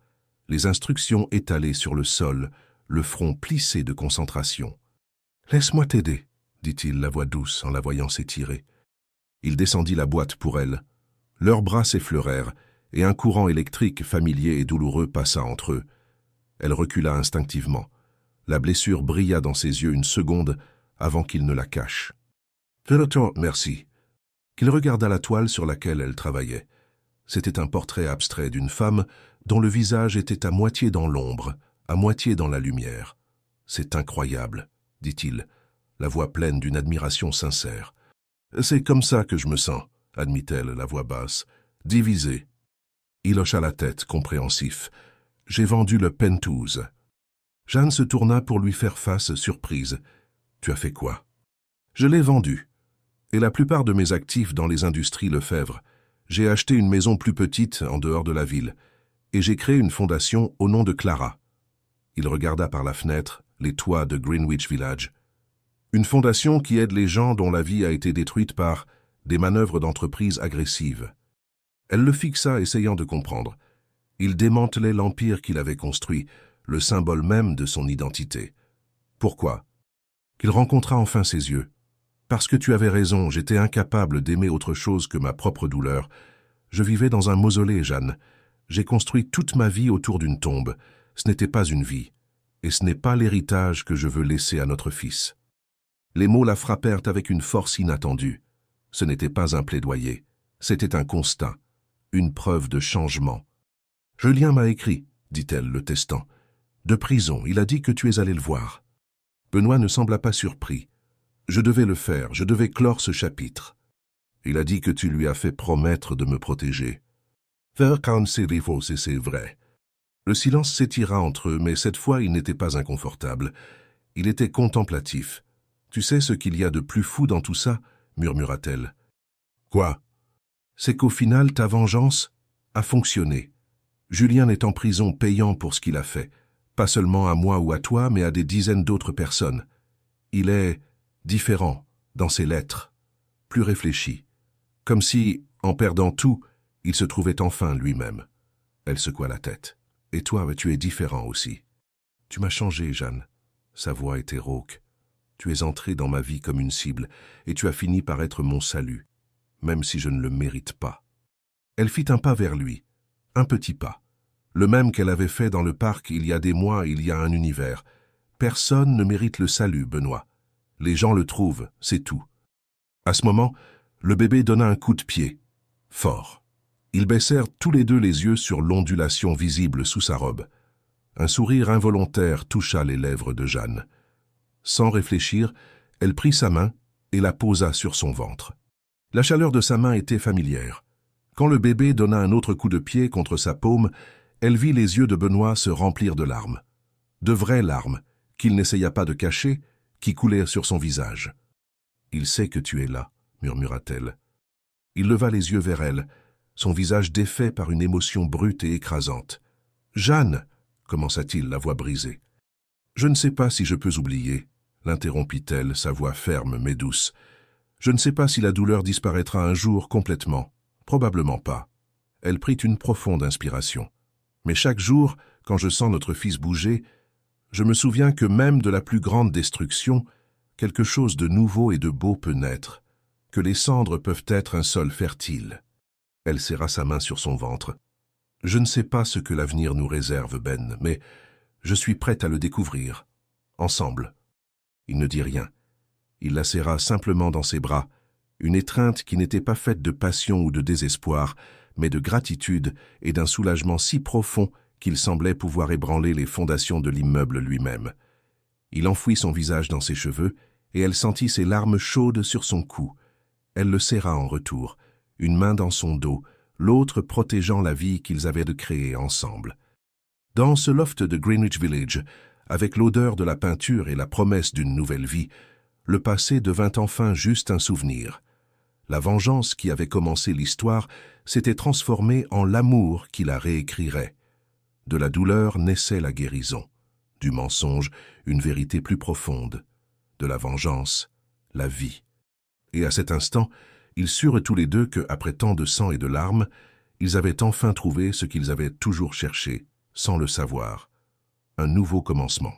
les instructions étalées sur le sol, le front plissé de concentration. « Laisse-moi t'aider », dit-il, la voix douce en la voyant s'étirer. Il descendit la boîte pour elle. Leurs bras s'effleurèrent, et un courant électrique familier et douloureux passa entre eux. Elle recula instinctivement. La blessure brilla dans ses yeux une seconde avant qu'il ne la cache. « Merci ». Qu'il regarda la toile sur laquelle elle travaillait. C'était un portrait abstrait d'une femme dont le visage était à moitié dans l'ombre, à moitié dans la lumière. « C'est incroyable », dit-il, la voix pleine d'une admiration sincère. « C'est comme ça que je me sens », admit-elle, la voix basse, « divisée. » Il hocha la tête, compréhensif. « J'ai vendu le Penthouse. » Jeanne se tourna pour lui faire face, surprise. « Tu as fait quoi ?»« Je l'ai vendu. Et la plupart de mes actifs dans les industries Lefebvre. J'ai acheté une maison plus petite en dehors de la ville. Et j'ai créé une fondation au nom de Clara. » Il regarda par la fenêtre les toits de Greenwich Village. Une fondation qui aide les gens dont la vie a été détruite par des manœuvres d'entreprise agressives. Elle le fixa, essayant de comprendre. Il démantelait l'empire qu'il avait construit, le symbole même de son identité. Pourquoi? Qu'il rencontra enfin ses yeux. Parce que tu avais raison, j'étais incapable d'aimer autre chose que ma propre douleur. Je vivais dans un mausolée, Jeanne. J'ai construit toute ma vie autour d'une tombe. Ce n'était pas une vie. Et ce n'est pas l'héritage que je veux laisser à notre fils. Les mots la frappèrent avec une force inattendue. Ce n'était pas un plaidoyer. C'était un constat. Une preuve de changement. « Julien m'a écrit, » dit-elle, le testant. « De prison, il a dit que tu es allé le voir. » Benoît ne sembla pas surpris. « Je devais le faire, je devais clore ce chapitre. Il a dit que tu lui as fait promettre de me protéger. » C'est vrai. Le silence s'étira entre eux, mais cette fois il n'était pas inconfortable. Il était contemplatif. « Tu sais ce qu'il y a de plus fou dans tout ça ?» murmura-t-elle. « Quoi ?» « C'est qu'au final, ta vengeance a fonctionné. Julien est en prison payant pour ce qu'il a fait, pas seulement à moi ou à toi, mais à des dizaines d'autres personnes. Il est différent dans ses lettres, plus réfléchi, comme si, en perdant tout, il se trouvait enfin lui-même. » Elle secoua la tête. « Et toi, tu es différent aussi. Tu m'as changé, Jeanne. » Sa voix était rauque. « Tu es entrée dans ma vie comme une cible, et tu as fini par être mon salut. Même si je ne le mérite pas. » Elle fit un pas vers lui, un petit pas, le même qu'elle avait fait dans le parc il y a des mois, il y a un univers. Personne ne mérite le salut, Benoît. Les gens le trouvent, c'est tout. À ce moment, le bébé donna un coup de pied, fort. Ils baissèrent tous les deux les yeux sur l'ondulation visible sous sa robe. Un sourire involontaire toucha les lèvres de Jeanne. Sans réfléchir, Elle prit sa main et la posa sur son ventre. La chaleur de sa main était familière. Quand le bébé donna un autre coup de pied contre sa paume, elle vit les yeux de Benoît se remplir de larmes. De vraies larmes, qu'il n'essaya pas de cacher, qui coulaient sur son visage. « Il sait que tu es là », murmura-t-elle. Il leva les yeux vers elle, son visage défait par une émotion brute et écrasante. « Jeanne !» commença-t-il, la voix brisée. « Je ne sais pas si je peux oublier », l'interrompit-elle, sa voix ferme mais douce. « Je ne sais pas si la douleur disparaîtra un jour complètement. Probablement pas. » Elle prit une profonde inspiration. « Mais chaque jour, quand je sens notre fils bouger, je me souviens que même de la plus grande destruction, quelque chose de nouveau et de beau peut naître, que les cendres peuvent être un sol fertile. » Elle serra sa main sur son ventre. « Je ne sais pas ce que l'avenir nous réserve, Ben, mais je suis prête à le découvrir. Ensemble. » Il ne dit rien. Il la serra simplement dans ses bras, une étreinte qui n'était pas faite de passion ou de désespoir, mais de gratitude et d'un soulagement si profond qu'il semblait pouvoir ébranler les fondations de l'immeuble lui-même. Il enfouit son visage dans ses cheveux, et elle sentit ses larmes chaudes sur son cou. Elle le serra en retour, une main dans son dos, l'autre protégeant la vie qu'ils avaient de créer ensemble. Dans ce loft de Greenwich Village, avec l'odeur de la peinture et la promesse d'une nouvelle vie, le passé devint enfin juste un souvenir. La vengeance qui avait commencé l'histoire s'était transformée en l'amour qui la réécrirait. De la douleur naissait la guérison, du mensonge une vérité plus profonde, de la vengeance la vie. Et à cet instant, ils surent tous les deux que, après tant de sang et de larmes, ils avaient enfin trouvé ce qu'ils avaient toujours cherché, sans le savoir, un nouveau commencement.